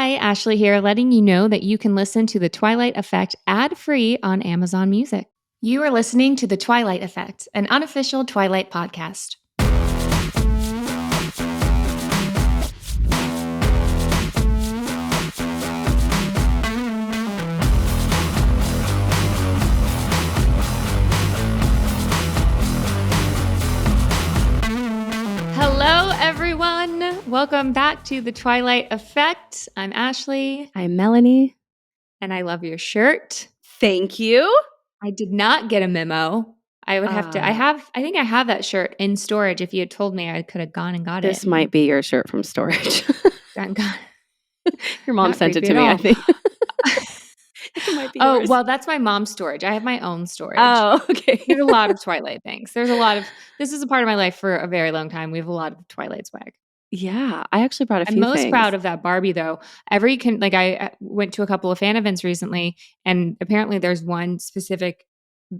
Hi, Ashley here, letting you know that you can listen to The Twilight Effect ad-free on Amazon Music. You are listening to The Twilight Effect, an unofficial Twilight podcast. Hello, everyone. Welcome back to The Twilight Effect. I'm Ashley. I'm Melanie. And I love your shirt. Thank you. I did not get a memo. I would have to. I think I have that shirt in storage. If you had told me, I could have gone and got it. This might be your shirt from storage. Your mom sent it to me, I think. It might be yours. Well, that's my mom's storage. I have my own storage. Oh, okay. There's a lot of Twilight things. This is a part of my life for a very long time. We have a lot of Twilight swag. Yeah, I actually brought a few I'm most things. proud of that Barbie, though. I went to a couple of fan events recently, and apparently there's one specific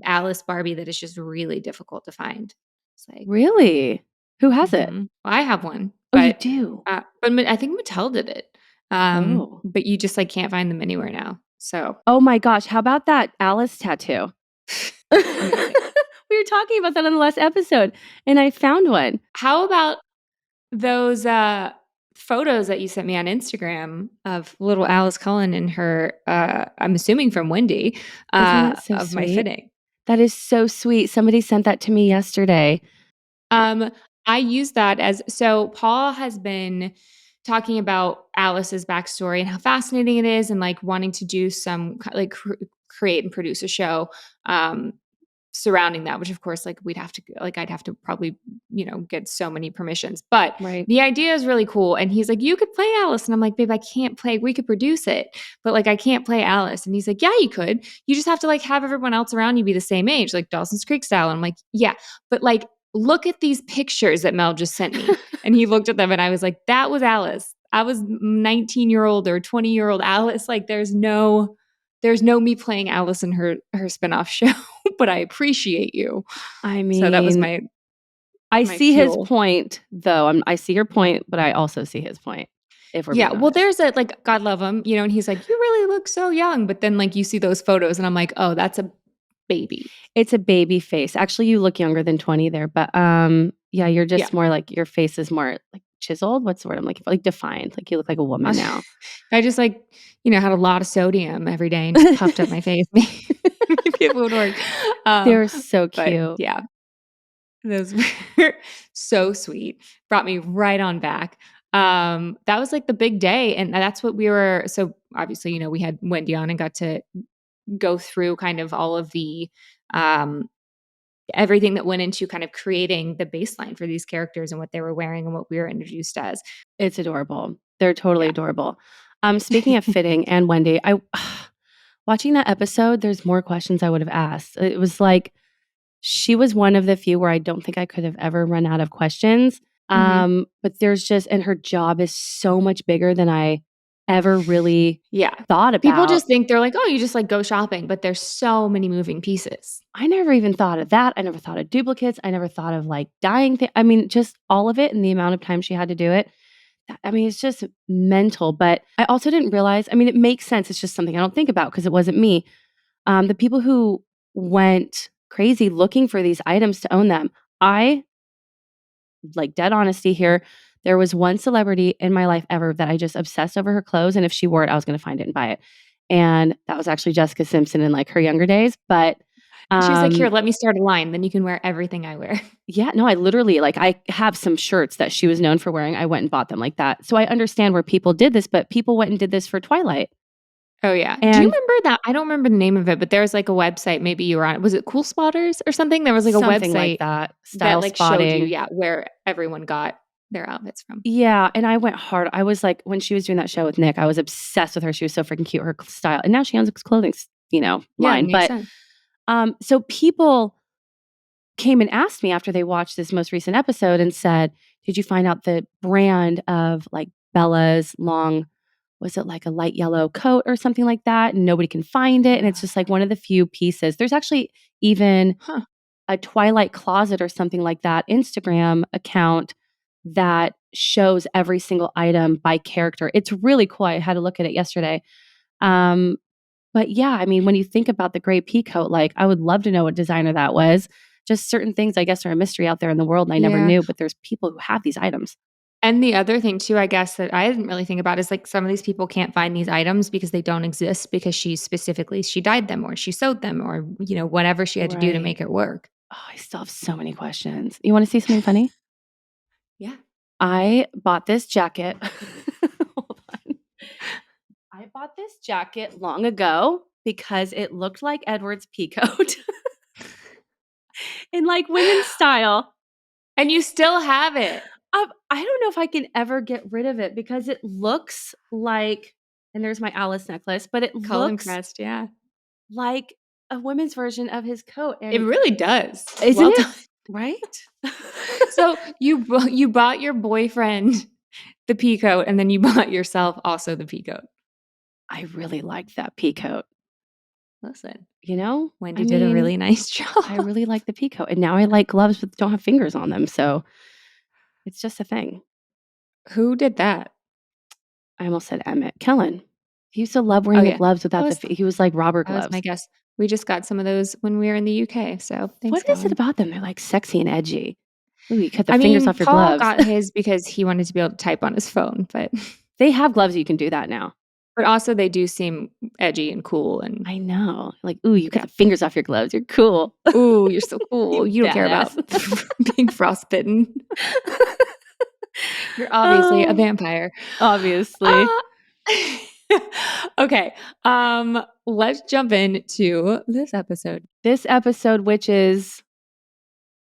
Alice Barbie that is just really difficult to find. It's like, really? Who has it? Well, I have one. Oh, you do? But I think Mattel did it. But you just can't find them anywhere now. So. Oh my gosh, how about that Alice tattoo? We were talking about that on the last episode, and I found one. How about those photos that you sent me on Instagram of little Alice Cullen and her, I'm assuming from Wendy, Isn't that so of sweet? my fitting. That is so sweet. Somebody sent that to me yesterday. I used that so Paul has been talking about Alice's backstory and how fascinating it is, and wanting to do some create and produce a show surrounding that, which of course we'd have to I'd have to probably get so many permissions, but the idea is really cool. And he's like, you could play Alice, and I'm like, babe, I can't play. We could produce it, but I can't play Alice. And he's like, yeah, you could. You just have to have everyone else around you be the same age, like Dawson's Creek style. And I'm like, yeah, but look at these pictures that Mel just sent me. And he looked at them, and I was like, that was Alice. I was 19-year-old or 20-year-old Alice. There's no me playing Alice in her spinoff show, but I appreciate you. I mean, so that was I see his point, though. I see your point, but I also see his point. If we're being honest. There's a God love him, and he's like, you really look so young, but then you see those photos, and I'm like, oh, that's a baby. It's a baby face. Actually, you look younger than 20 there, but yeah, you're just more your face is more chiseled. What's the word I'm looking for? Defined. You look like a woman now. I just had a lot of sodium every day and just puffed up my face. People would work. They're so cute. Yeah. Those were so sweet. Brought me right on back. That was the big day. And that's what we were. So obviously, we had Wendy on and got to go through kind of all of the everything that went into kind of creating the baseline for these characters and what they were wearing and what we were introduced as. It's adorable. They're totally adorable. Speaking of fitting and Wendy, watching that episode, there's more questions I would have asked. It was she was one of the few where I don't think I could have ever run out of questions. But there's just, and her job is so much bigger than I ever really thought about. People just think they're oh, you just go shopping, but there's so many moving pieces. I never even thought of that. I never thought of duplicates. I never thought of dyeing things. I mean, just all of it and the amount of time she had to do it. I mean, it's just mental. But I also didn't realize, it makes sense. It's just something I don't think about because it wasn't me. The people who went crazy looking for these items to own them. I, dead honesty here, there was one celebrity in my life ever that I just obsessed over her clothes. And if she wore it, I was going to find it and buy it. And that was actually Jessica Simpson in her younger days. But she's here, let me start a line. Then you can wear everything I wear. Yeah, no, I literally, I have some shirts that she was known for wearing. I went and bought them like that. So I understand where people did this, but people went and did this for Twilight. Oh, yeah. Do you remember that? I don't remember the name of it, but there was a website, maybe you were on. Was it Cool Spotters or something? There was a something website like that. Style that spotting. showed you, where everyone got their outfits from. Yeah, and I went hard. I was when she was doing that show with Nick, I was obsessed with her. She was so freaking cute, her style. And now she owns a clothing, line. But so people came and asked me after they watched this most recent episode and said, did you find out the brand of Bella's long, was it a light yellow coat or something like that? And nobody can find it. And it's just one of the few pieces. There's actually even a Twilight Closet or something like that Instagram account that shows every single item by character. It's really cool. I had to look at it yesterday. Um, but yeah, I mean, when you think about the gray pea coat, like I would love to know what designer that was. Just certain things, I guess, are a mystery out there in the world, and I never Yeah. knew. But there's people who have these items. And the other thing too, I guess, that I didn't really think about is like some of these people can't find these items because they don't exist because she dyed them or she sewed them or, whatever she had to do to Right. make it work. Oh, I still have so many questions. You want to see something funny? Yeah. I bought this jacket. Hold on. I bought this jacket long ago because it looked like Edward's peacoat in like women's style. And you still have it. I don't know if I can ever get rid of it because it looks like, and there's my Alice necklace, but it Cullen looks crest, yeah. like a women's version of his coat. It And really does. isn't Well it? done. Right? So you bought your boyfriend the peacoat and then you bought yourself also the peacoat. I really liked that peacoat. Listen, You know? Wendy did a really nice job. I really like the peacoat. And now I like gloves that don't have fingers on them. So it's just a thing. Who did that? I almost said Emmett. Kellen. He used to love Oh, wearing the yeah. gloves That without was he was like rubber that was my gloves. guess. We just got some of those when we were in the UK, so thanks, What is it Colin. about them? They're like sexy and edgy. Ooh, you cut the I fingers mean, off your Paul gloves. got his because he wanted to be able to type on his phone, but They have gloves you can do that now. also they do seem edgy and cool and I know. Like, ooh, you cut yeah. the fingers off your gloves. You're cool. Ooh, you're so cool. You don't care about badass. being frostbitten. You're obviously a Oh, vampire. obviously. Uh, okay. Let's jump into this episode. This episode, which is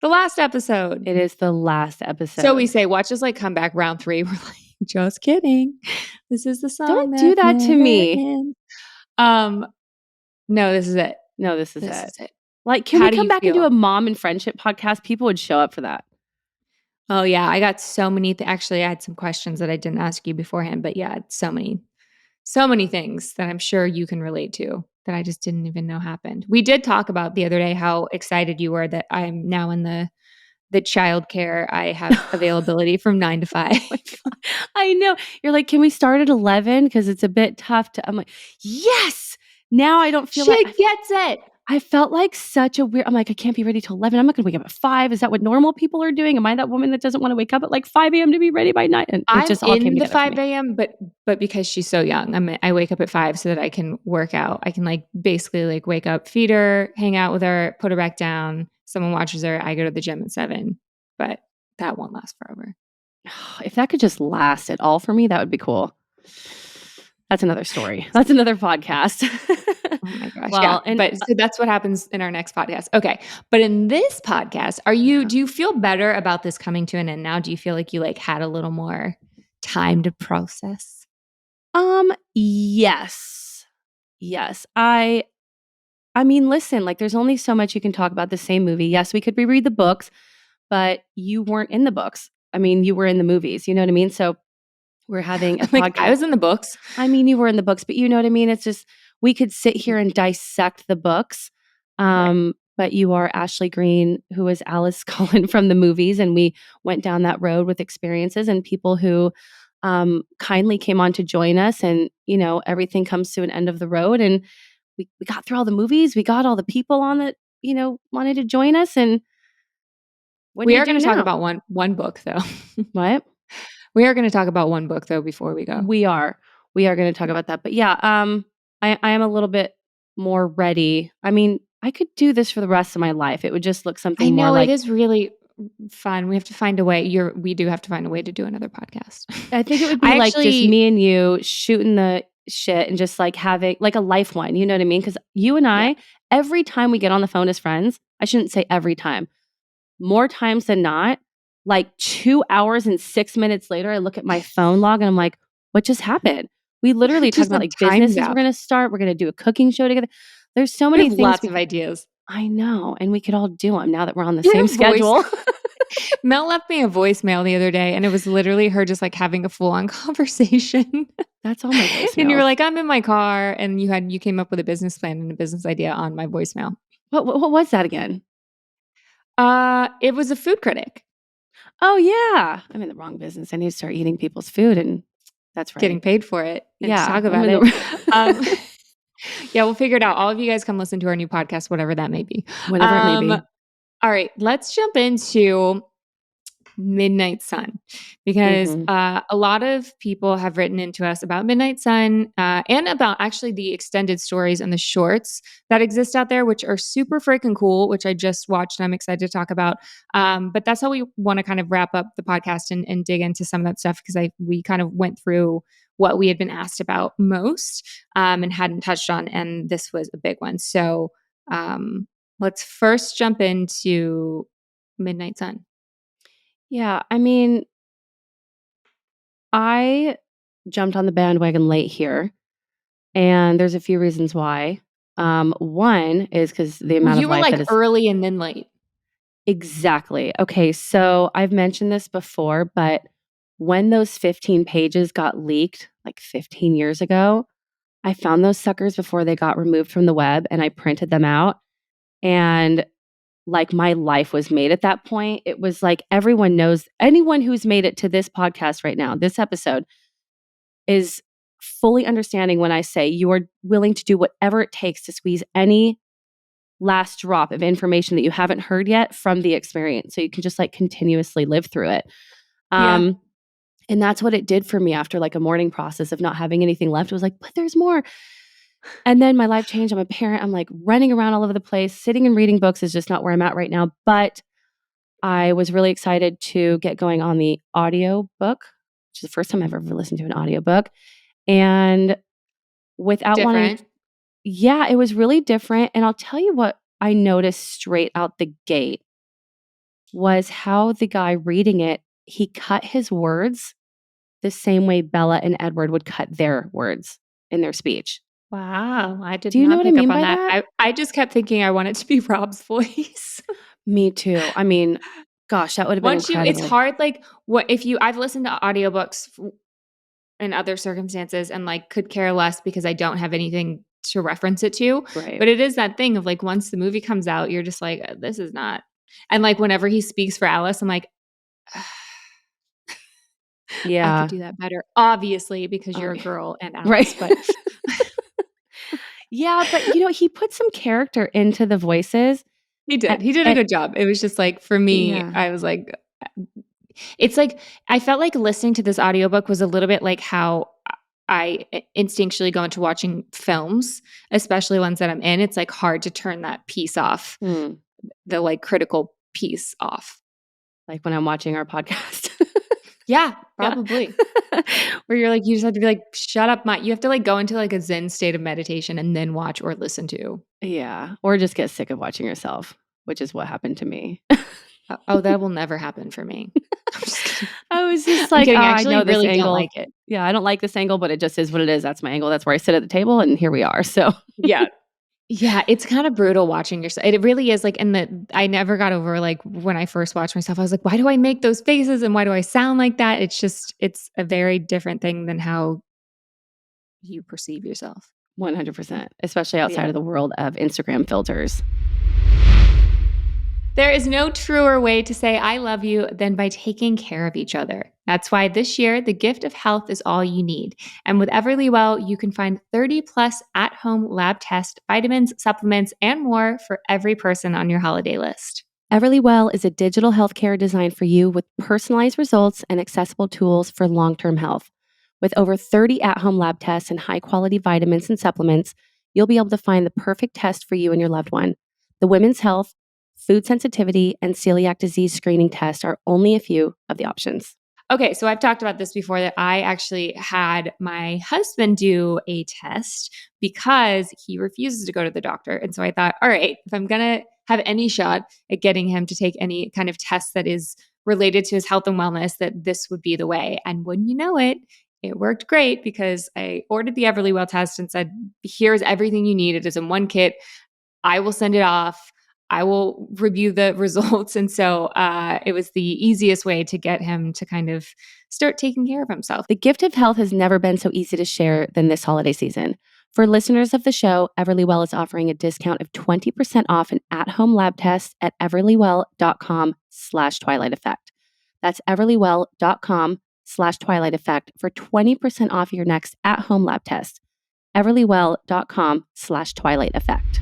The last episode. it is the last episode. So we say, watch us like come back round 3. We're like, just kidding. This is the song Don't do that to never me. ends. No, this is it. No, this is This it. is it. Like, can How we do come you back and do feel? a mom and friendship podcast? People would show up for that. Oh yeah, I got so many. Actually, I had some questions that I didn't ask you beforehand, but yeah, so many things that I'm sure you can relate to that I just didn't even know happened. We did talk about the other day how excited you were that I'm now in the childcare. I have availability from 9 to 5. I know. You're like, can we start at 11? Because it's a bit tough to. I'm like, yes. Now I don't feel She like gets it. I felt like such a weird. I'm like, I can't be ready till 11. I'm not going to wake up at 5. Is that what normal people are doing? Am I that woman that doesn't want to wake up at like 5 a.m. to be ready by 9? And it I'm just all came in the together for 5 me. a.m., but because she's so young, I wake up at 5 so that I can work out. I can like basically like wake up, feed her, hang out with her, put her back down. Someone watches her. I go to the gym at 7, but that won't last forever. If that could just last at all for me, that would be cool. That's another story. That's another podcast. Oh my gosh. Well, yeah. But so that's what happens in our next podcast. Okay. But in this podcast, do you feel better about this coming to an end now? Do you feel like you like had a little more time to process? Yes. Yes. I mean, listen, like there's only so much you can talk about the same movie. Yes, we could reread the books, but you weren't in the books. I mean, you were in the movies, you know what I mean? So we're having a Like podcast. I was in the books. I mean, you were in the books, but you know what I mean? It's just we could sit here and dissect the books. Right. But you are Ashley Green, who is Alice Cullen from the movies, and we went down that road with experiences and people who kindly came on to join us. And you know, everything comes to an end of the road, and we got through all the movies. We got all the people on that wanted to join us. And what do We you are do going to talk now? about one book though. What? We are going to talk about one book though before we go. We are going to talk about that. But yeah, I am a little bit more ready. I mean, I could do this for the rest of my life. It would just look I something more know it like is really fun. We have to find a way. We do have to find a way to do another podcast. I think it would be I like just actually, me and you shooting the shit and just like having like a life one. You know what I mean? Because you and yeah. I, every time we get on the phone as friends, I shouldn't say every time, more times than not, like 2 hours and 6 minutes later, I look at my phone log and I'm like, what just happened? We literally talk Just about a like time businesses we're gap. going to start. We're going to do a cooking show together. There's so We many have things lots of ideas. I know. And we could all do them now that we're on the Your same voice. schedule. Mel left me a voicemail the other day, and it was literally her just like having a full on conversation. That's all my voicemails. And you were like, "I'm in my car," and you came up with a business plan and a business idea on my voicemail. What was that again? It was a food critic. Oh, yeah. I'm in the wrong business. I need to start eating people's food, and that's Getting right. paid for it and to Yeah, talk I'm about in it. the Um, yeah, we'll figure it out. All of you guys come listen to our new podcast, whatever that may be. whatever it may Um, be. all right, let's jump into Midnight Sun because Mhm. a lot of people have written into us about Midnight Sun and about actually the extended stories and the shorts that exist out there, which are super freaking cool, which I just watched and I'm excited to talk about. But that's how we want to kind of wrap up the podcast and dig into some of that stuff because we kind of went through what we had been asked about most and hadn't touched on, and this was a big one. So let's first jump into Midnight Sun. Yeah, I mean, I jumped on the bandwagon late here, and there's a few reasons why. One is because the Well, amount of you were life like that is early and then late. exactly. Okay, so I've mentioned this before, but when those 15 pages got leaked like 15 years ago, I found those suckers before they got removed from the web and I printed them out. And like my life was made at that point. It was like everyone knows, anyone who's made it to this podcast right now, this episode is fully understanding when I say you are willing to do whatever it takes to squeeze any last drop of information that you haven't heard yet from the experience so you can just like continuously live through it. Yeah. Um, and that's what it did for me after like a morning process of not having anything left. It was like, but there's more. And then my life changed. I'm a parent. I'm like running around all over the place. Sitting and reading books is just not where I'm at right now. But I was really excited to get going on the audio book, which is the first time I've ever listened to an audiobook. And without wanting, Different. yeah, it was really different. And I'll tell you what I noticed straight out the gate was how the guy reading it, he cut his words the same way Bella and Edward would cut their words in their speech. Wow, I did Do you know not what I pick up mean on by that. that? I just kept thinking I want it to be Rob's voice. Me too. I mean, gosh, that would have been Once you it's incredible. hard, like, what if you I've listened to audiobooks in other circumstances and, like, could care less because I don't have anything to reference it to, Right. but it is that thing of, like, once the movie comes out, you're just like, This is not." And, like, whenever he speaks for Alice, I'm like, "I could Yeah. do that better, obviously, because Oh, you're a girl and right. Alice," but Yeah, but he put some character into the voices. he A did. He did a and good job. It was just like, for me, yeah. I was like it's like I felt like listening to this audiobook was a little bit like how instinctually go into watching films, especially ones that I'm in. It's, like, hard to turn that piece off, Hmm. the, like, critical piece off. Like when I'm watching our podcast. Yeah, Yeah. probably. Where you're like, you just have to be like, "Shut up, my" you have to, like, go into, like, a zen state of meditation and then watch or listen to. Yeah, or just get sick of watching yourself, which is what happened to me. Oh, that will never happen for me. I'm just kidding. I was just I'm like, "Oh, kidding, I I actually know this really don't angle. like it. Yeah, I don't like this angle, but it just is what it is. That's my angle. That's where I sit at the table, and here we are." So, Yeah. Yeah, it's kinda brutal watching yourself. It really is, like, and I never got over, like, when I first watched myself, I was like, "Why do I make those faces and why do I sound like that?" It's a very different thing than how you perceive yourself. 100%, especially outside Yeah. of the world of Instagram filters. There is no truer way to say I love you than by taking care of each other. That's why this year, the gift of health is all you need. And with Everlywell, you can find 30 plus at home lab tests, vitamins, supplements, and more for every person on your holiday list. Everlywell is a digital healthcare designed for you with personalized results and accessible tools for long term health. With over 30 at home lab tests and high quality vitamins and supplements, you'll be able to find the perfect test for you and your loved one. The Women's Health, Food Sensitivity, and Celiac Disease Screening Test are only a few of the options. Okay, so I've talked about this before that I actually had my husband do a test because he refuses to go to the doctor. And so I thought, all right, if I'm going to have any shot at getting him to take any kind of test that is related to his health and wellness, that this would be the way. And wouldn't you know it, it worked great because I ordered the Everlywell test and said, here's everything you need. It is in one kit. I will send it off. I will review the results. And so it was the easiest way to get him to kind of start taking care of himself. The gift of health has never been so easy to share than this holiday season. For listeners of the show, Everlywell is offering a discount of 20% off an at-home lab test at everlywell.com/Twilight Effect. That's everlywell.com/Twilight Effect for 20% off your next at-home lab test. everlywell.com/Twilight Effect.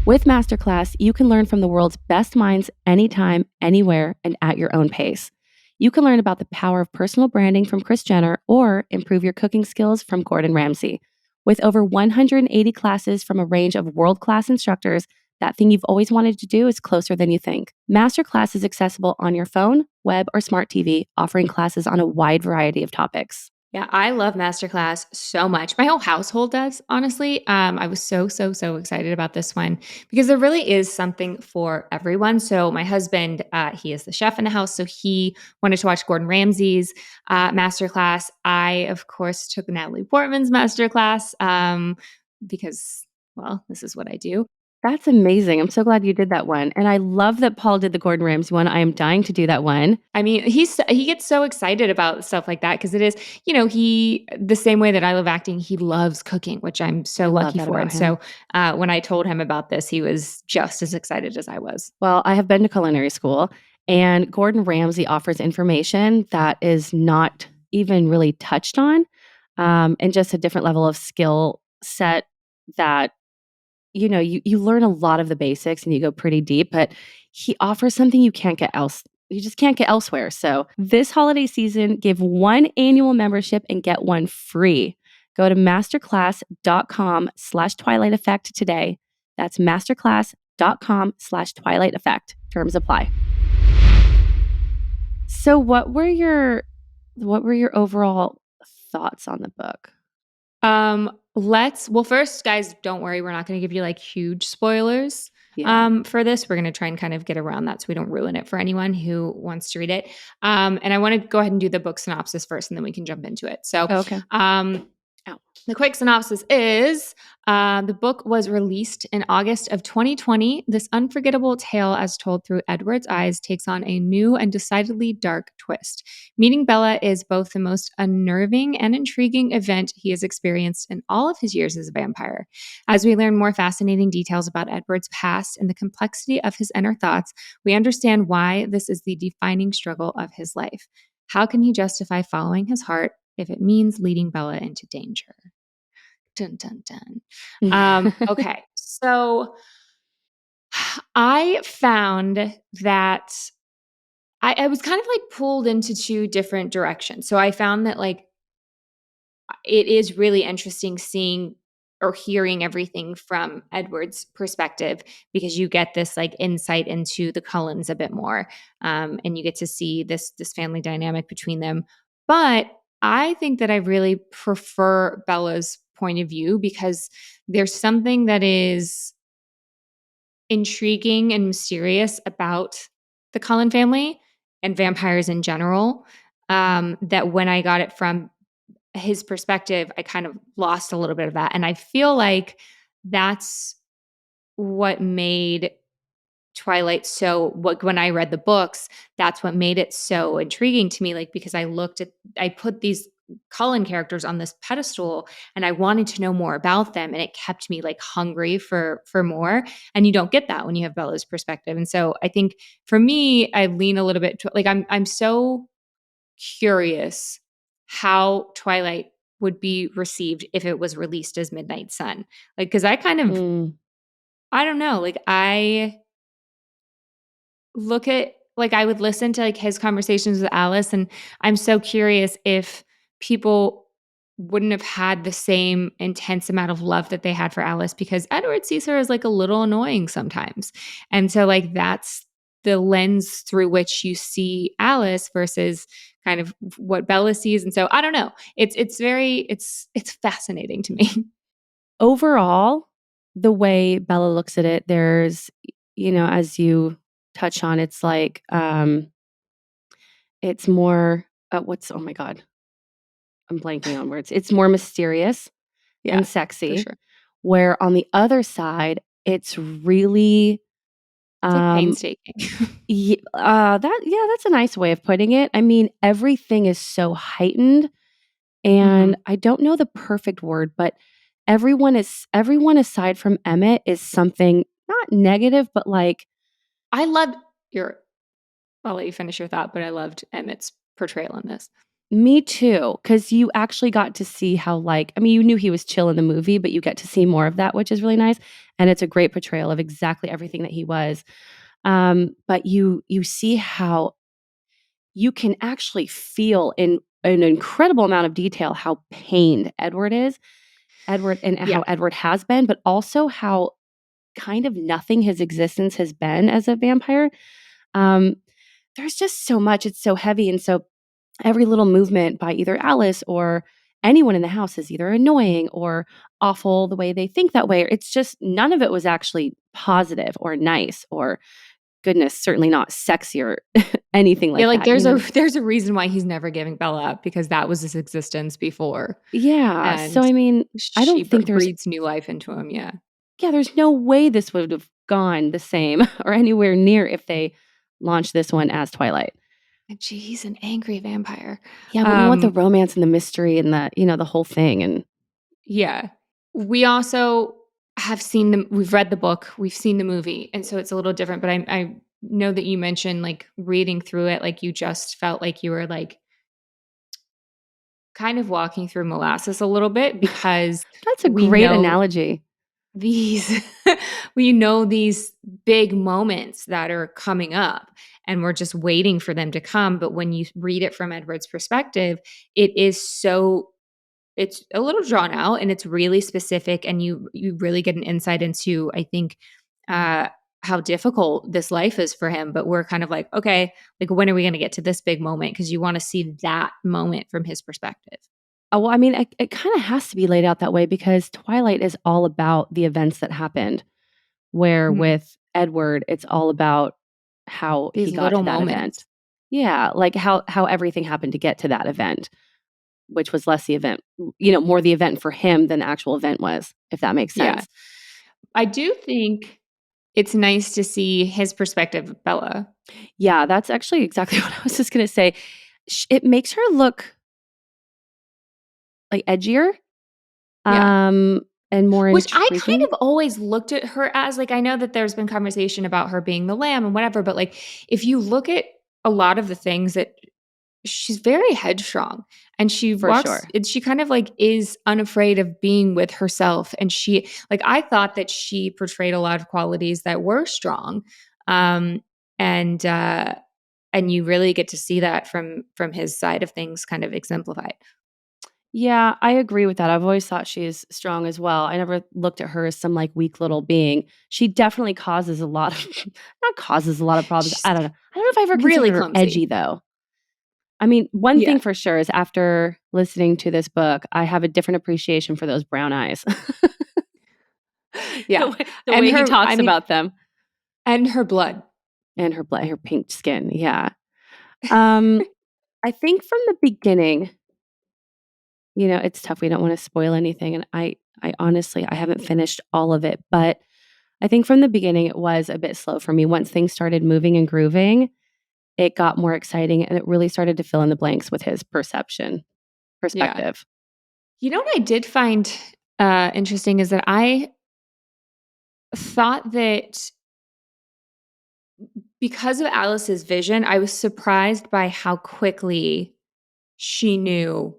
With Masterclass, you can learn from the world's best minds anytime, anywhere, and at your own pace. You can learn about the power of personal branding from Kris Jenner or improve your cooking skills from Gordon Ramsay. With over 180 classes from a range of world-class instructors, that thing you've always wanted to do is closer than you think. Masterclass is accessible on your phone, web, or smart TV, offering classes on a wide variety of topics. Yeah, I love Masterclass so much. My whole household does, honestly. I was so excited about this one because there really is something for everyone. So my husband, he is the chef in the house, so he wanted to watch Gordon Ramsay's Masterclass. I, of course, took Natalie Portman's Masterclass because, well, this is what I do. That's amazing. I'm so glad you did that one. And I love that Paul did the Gordon Ramsay one. I am dying to do that one. I mean, he gets so excited about stuff like that because it is, he the same way that I love acting, he loves cooking, which I'm I so love lucky that for. about And him. so when I told him about this, he was just as excited as I was. Well, I have been to culinary school, and Gordon Ramsay offers information that is not even really touched on, and just a different level of skill set that you learn a lot of the basics and you go pretty deep, but he offers something you just can't get elsewhere. So this holiday season, give one annual membership and get one free. Go to masterclass.com/Twilight Effect today. That's masterclass.com/Twilight Effect. Terms apply. So what were your overall thoughts on the book? Well, first, guys, don't worry, we're not going to give you like huge spoilers Yeah. for this. We're going to try and kind of get around that so we don't ruin it for anyone who wants to read it. And I want to go ahead and do the book synopsis first, and then we can jump into it. So, Oh, okay. um, Ow. the quick synopsis is the book was released in August of 2020. This unforgettable tale, as told through Edward's eyes, takes on a new and decidedly dark twist. Meeting Bella is both the most unnerving and intriguing event he has experienced in all of his years as a vampire. As we learn more fascinating details about Edward's past and the complexity of his inner thoughts, we understand why this is the defining struggle of his life. How can he justify following his heart if it means leading Bella into danger? Dun, dun, dun. Okay. So I found that I was kind of like pulled into two different directions. So I found that like it is really interesting seeing or hearing everything from Edward's perspective because you get this like insight into the Cullens a bit more, and you get to see this family dynamic between them. But I think that I really prefer Bella's point of view because there's something that is intriguing and mysterious about the Cullen family and vampires in general. That when I got it from his perspective, I kind of lost a little bit of that. And I feel like that's what made Twilight so what when I read the books, that's what made it so intriguing to me. Like because I put these Cullen characters on this pedestal and I wanted to know more about them and it kept me like hungry for more. And you don't get that when you have Bella's perspective. And so I think for me, I lean a little bit to, like I'm so curious how Twilight would be received if it was released as Midnight Sun. Like, because I kind of, Mm. I don't know, like I look at, like I would listen to like his conversations with Alice, and I'm so curious if people wouldn't have had the same intense amount of love that they had for Alice because Edward sees her as like a little annoying sometimes. And so like that's the lens through which you see Alice versus kind of what Bella sees. And so I don't know. It's fascinating to me. Overall, the way Bella looks at it, as you touch on, it's like, it's more, oh my God, I'm blanking on words. It's more mysterious Yeah, and for sexy, sure. where on the other side, it's really, It's like um, painstaking. that's a nice way of putting it. I mean, everything is so heightened, and Mhm. I don't know the perfect word, but everyone aside from Emmett is something not negative, but like I loved your I'll let you finish your thought, but I loved Emmett's portrayal in this. Me too, because you actually got to see how, like, I mean, you knew he was chill in the movie, but you get to see more of that, which is really nice. And it's a great portrayal of exactly everything that he was. But you see how you can actually feel in an incredible amount of detail how pained Edward is, Edward, and Yeah. how Edward has been, but also how kind of nothing his existence has been as a vampire. Um, there's just so much. It's so heavy. And so every little movement by either Alice or anyone in the house is either annoying or awful the way they think that way. It's just none of it was actually positive or nice or goodness, certainly not sexy or anything Yeah, like like that, you know? there's a reason why he's never giving Bella up because that was his existence before, Yeah. So, and I mean, I she don't think there's, breathes new life into him, yeah. yeah, there's no way this would have gone the same or anywhere near if they launched this one as Twilight. And gee, he's an angry vampire. Yeah, but we want the Um, romance and the mystery and the whole thing. And yeah. We also have seen we've read the book, we've seen the movie, and so it's a little different, but I know that you mentioned, like, reading through it, like, you just felt like you were, like, kind of walking through molasses a little bit because that's a we great know analogy. these we know these big moments that are coming up and we're just waiting for them to come, but when you read it from Edward's perspective, it is so it's a little drawn out and it's really specific, and you really get an insight into, I think, uh how difficult this life is for him, but we're kind of like, okay, like, when are we going to get to this big moment, because you want to see that moment from his perspective. Oh, well, I mean, it kinda has to be laid out that way because Twilight is all about the events that happened, where Mhm. with Edward, it's all about how he These got little to that event. moments. Yeah, like how everything happened to get to that event, which was less the event more the event for him than the actual event was, if that makes Yeah. sense. I do think it's nice to see his perspective of Bella. Yeah, that's actually exactly what I was just gonna say. It makes her look, like, edgier, Yeah. um, and more Which I kind intriguing. of always looked at her as, like, I know that there's been conversation about her being the lamb and whatever, but, like, if you look at a lot of the things that she's very headstrong, and For sure. she kind of, like, is unafraid of being with herself, and she, like, I thought that she portrayed a lot of qualities that were strong, um, and, uh, and you really get to see that from his side of things kind of exemplified. Yeah, I agree with that. I've always thought she is strong as well. I never looked at her as some, like, weak little being. She definitely causes a lot of not causes a lot of problems. She's I don't know. I don't know if I ever really considered her clumsy. edgy, though. I mean, one Yeah. thing for sure is after listening to this book, I have a different appreciation for those brown eyes. Yeah. The And way he her I talks mean about them and her blood. and her pink skin, yeah. Um, I think from the beginning, it's tough, we don't wanna spoil anything, and I honestly I haven't finished all of it, but I think from the beginning, it was a bit slow for me. Once things started moving and grooving, it got more exciting, and it really started to fill in the blanks with his Yeah. perspective. You know what I did find, interesting is that I thought that because of Alice's vision, I was surprised by how quickly she knew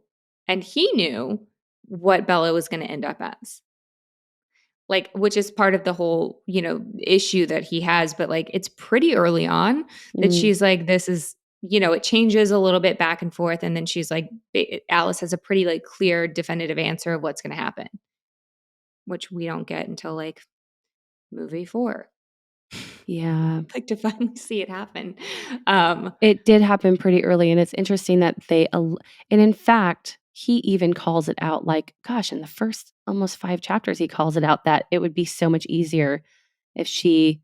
and he knew what Bella was gonna end up as. Like, which is part of the whole, issue that he has, but, like, it's pretty early on that Mm, she's like, this is, it changes a little bit back and forth, and then she's like, Alice has a pretty, like, clear, definitive answer of what's gonna happen, which we don't get until, like, movie 4. yeah. Like, to finally see it happen. Um, It did happen pretty early, and it's interesting that and in fact, he even calls it out, like, gosh, in the first almost 5 chapters, he calls it out that it would be so much easier if he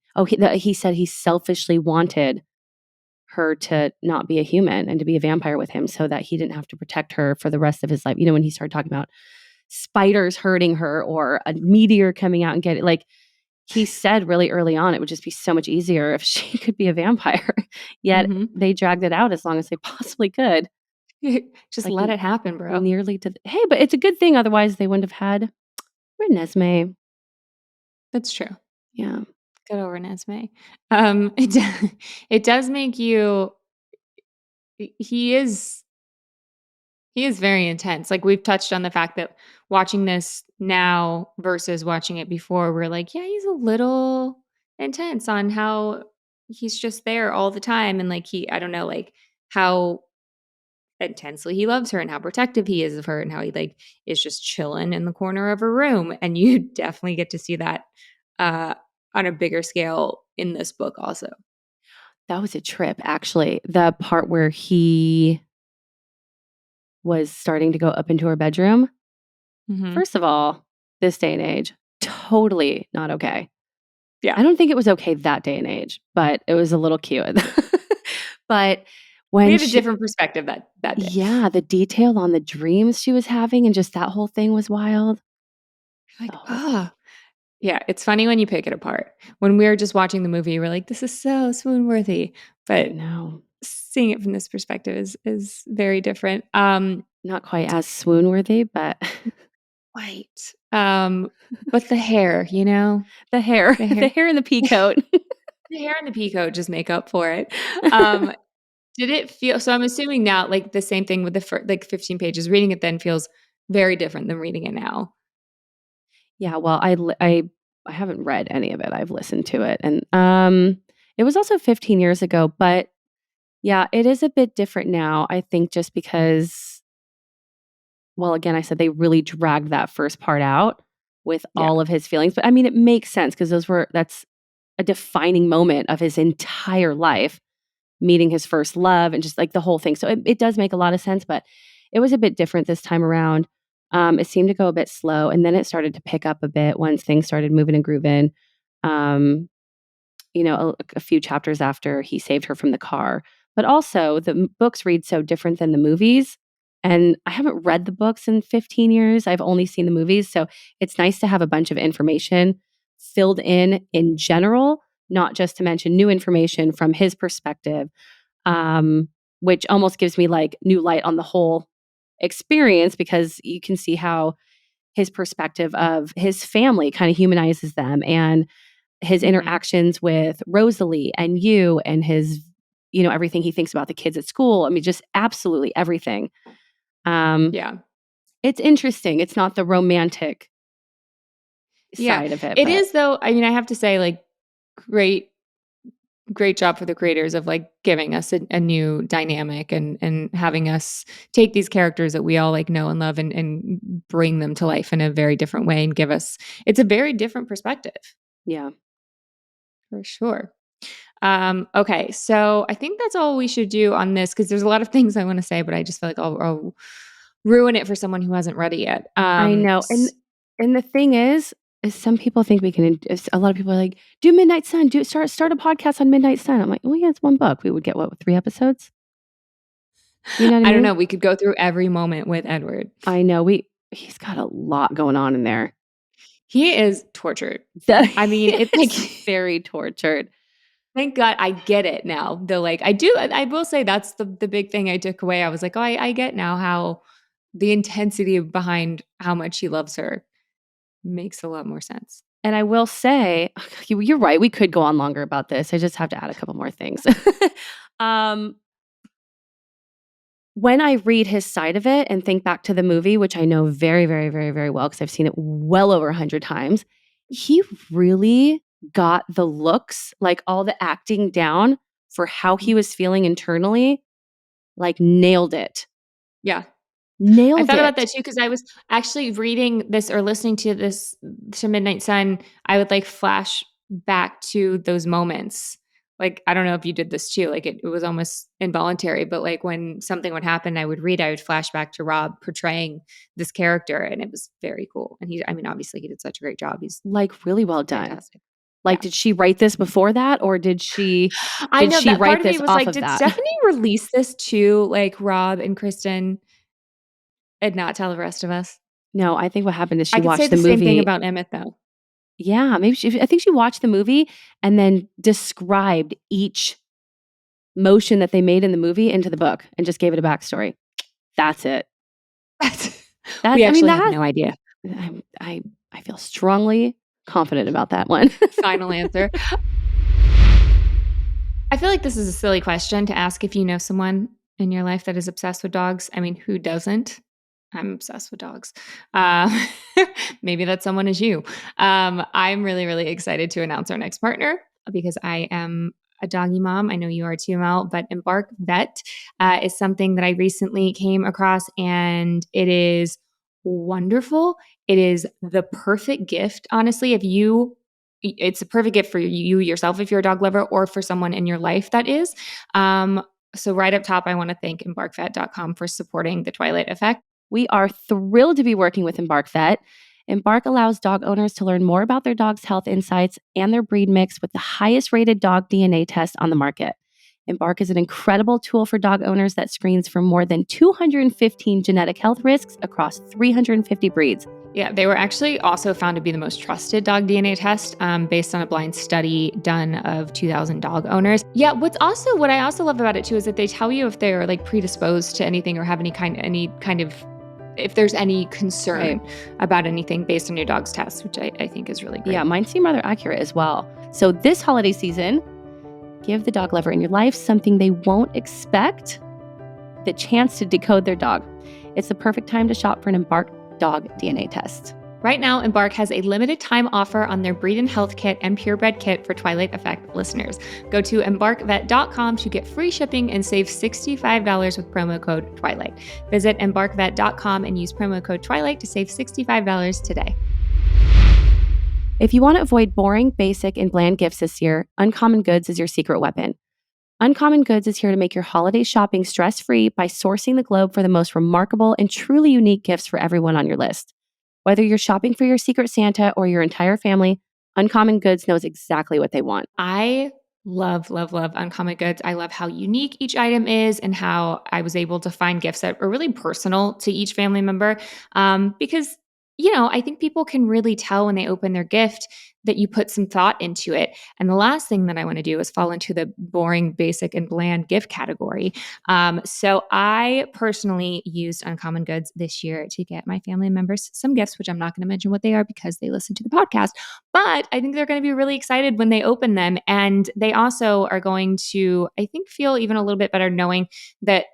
said he selfishly wanted her to not be a human and to be a vampire with him so that he didn't have to protect her for the rest of his life. When he started talking about spiders hurting her or a meteor coming out and get it, like, he said really early on it would just be so much easier if she could be a vampire. Yet mhm. they dragged it out as long as they possibly could, Just like let it happen, bro. nearly to hey, but it's a good thing otherwise they wouldn't have had Renesmee. That's true. Yeah. Get over Nesme. It it does make you he is he is very intense. Like, we've touched on the fact that watching this now versus watching it before, we're like, "Yeah, he's a little intense on how he's just there all the time," and, like, I don't know, like, how intensely he loves her and how protective he is of her and how he, like, is just chilling in the corner of her room, and you definitely get to see that, uh, on a bigger scale in this book also. That was a trip, actually. The part where he was starting to go up into her bedroom. Mhm. First of all, this day and age, totally not okay. Yeah. I don't think it was okay that day and age, but it was a little cute. But We when had a she different perspective that day. yeah, the detail on the dreams she was having and just that whole thing was wild. The Like, whole thing. "Ah." Yeah, it's funny when you pick it apart. When we were just watching the movie, we're like, "This is so swoon-worthy," I but know. seeing it from this perspective is very different. Not quite as swoon-worthy, but Right. But the hair, the hair, the the hair hair in the pea coat. the hair and the peacoat just make up for it. Um, did it feel so I'm assuming now, like, the same thing with the 15 pages, reading it then feels very different than reading it now. Yeah, well, I haven't read any of it. I've listened to it, and, it was also 15 years ago, but yeah, it is a bit different now, I think just because well, again, I said they really dragged that first part out with Yeah. all of his feelings, but I mean, it makes sense because that's a defining moment of his entire life, meeting his first love and just, like, the whole thing, so it does make a lot of sense, but it was a bit different this time around. It seemed to go a bit slow, and then it started to pick up a bit once things started moving and grooving. Um, a few chapters after he saved her from the car. But also, the books read so different than the movies. And I haven't read the books in 15 years. I've only seen the movies. So it's nice to have a bunch of information filled in general, not just to mention new information from his perspective, um, which almost gives me like new light on the whole experience because you can see how his perspective of his family kind of humanizes them and his Mhm. interactions with Rosalie and you and his everything he thinks about the kids at school. I mean, just absolutely everything. Um, Yeah. it's interesting. It's not the romantic Yeah. side of it, It but is though, I mean, I have to say, like, great great job for the creators of, like, giving us a new dynamic and having us take these characters that we all, like, know and love and bring them to life in a very different way and give us it's a very different perspective, yeah. for sure. Okay, so I think that's all we should do on this because there's a lot of things I wanna say, but I just feel like I'll ruin it for someone who hasn't read it yet. I know. And the thing is some people think we can a lot of people are like, "Do Midnight Sun, do start a podcast on Midnight Sun." I'm like, "Well, yeah, it's one book. We would get what, 3 episodes?" You know what I I don't mean? know, we could go through every moment with Edward. I know. He's got a lot going on in there. He is tortured. I mean, He it's like is very tortured. thank God I get it now. I will say that's the big thing I took away. I was like, "Oh, I get now how the intensity behind how much he loves her makes a lot more sense." And I will say, you're right, we could go on longer about this. I just have to add a couple more things. Um, when I read his side of it and think back to the movie, which I know very, very, very, very well because I've seen it well over 100 times, he really got the looks, like all the acting down for how he Mhm. was feeling internally, like nailed it. Yeah. I Nailed thought about it. that too because I was actually reading this or listening to this to Midnight Sun, I would, like, flash back to those moments. Like, I don't know if you did this too, like, it was almost involuntary, but, like, when something would happen, I would flash back to Rob portraying this character, and it was very cool, and I mean, obviously, he did such a great job, he's Like, really well done. fantastic. Like, Yeah. did she write this before that, or I did know she that part write of me this was off like, of "Did that? Stephanie release this to, like, Rob and Kristen and not tell the rest of us?" No, I think what happened is she I could say watched the the same thing movie. about Emmett, though. Yeah, maybe I think she watched the movie and then described each motion that they made in the movie into the book and just gave it a backstory. That's it. We I mean, actually have that no idea. I feel strongly. confident about that one. Final answer. I feel like this is a silly question to ask if you know someone in your life that is obsessed with dogs. I mean, who doesn't? I'm obsessed with dogs. Uh, maybe that someone is you. I'm really, really excited to announce our next partner because I am a doggy mom. I know you are too, Mel, but Embark Vet is something that I recently came across, and it is wonderful. It is the perfect gift, honestly. It's a perfect gift for you yourself if you're a dog lover, or for someone in your life that is. So right up top, I want to thank embarkvet.com for supporting the Twilight Effect. We are thrilled to be working with Embark Vet. Embark allows dog owners to learn more about their dog's health insights and their breed mix with the highest rated dog DNA test on the market. Embark is an incredible tool for dog owners that screens for more than 215 genetic health risks across 350 breeds. Yeah, they were actually also found to be the most trusted dog DNA test based on a blind study done of 2,000 dog owners. Yeah, what I also love about it too is that they tell you if they're like predisposed to anything or have any kind of if there's any concern about anything based on your dog's test, which I think is really great. Yeah, mine seem rather accurate as well. So this holiday season, give the dog lover in your life something they won't expect, the chance to decode their dog. It's the perfect time to shop for an Embark dog DNA test. Right now, Embark has a limited time offer on their Breed and Health Kit and Purebred Kit for Twilight Effect listeners. Go to embarkvet.com to get free shipping and save $65 with promo code Twilight. Visit embarkvet.com and use promo code Twilight to save $65 today. If you want to avoid boring, basic, and bland gifts this year, Uncommon Goods is your secret weapon. Uncommon Goods is here to make your holiday shopping stress-free by sourcing the globe for the most remarkable and truly unique gifts for everyone on your list. Whether you're shopping for your secret Santa or your entire family, Uncommon Goods knows exactly what they want. I love, love, love Uncommon Goods. I love how unique each item is and how I was able to find gifts that are really personal to each family member. Because, I think people can really tell when they open their gift that you put some thought into it. And the last thing that I want to do is fall into the boring, basic, and bland gift category. So I personally used Uncommon Goods this year to get my family members some gifts, which I'm not going to mention what they are because they listen to the podcast. But I think they're going to be really excited when they open them. And they also are going to, I think, feel even a little bit better knowing that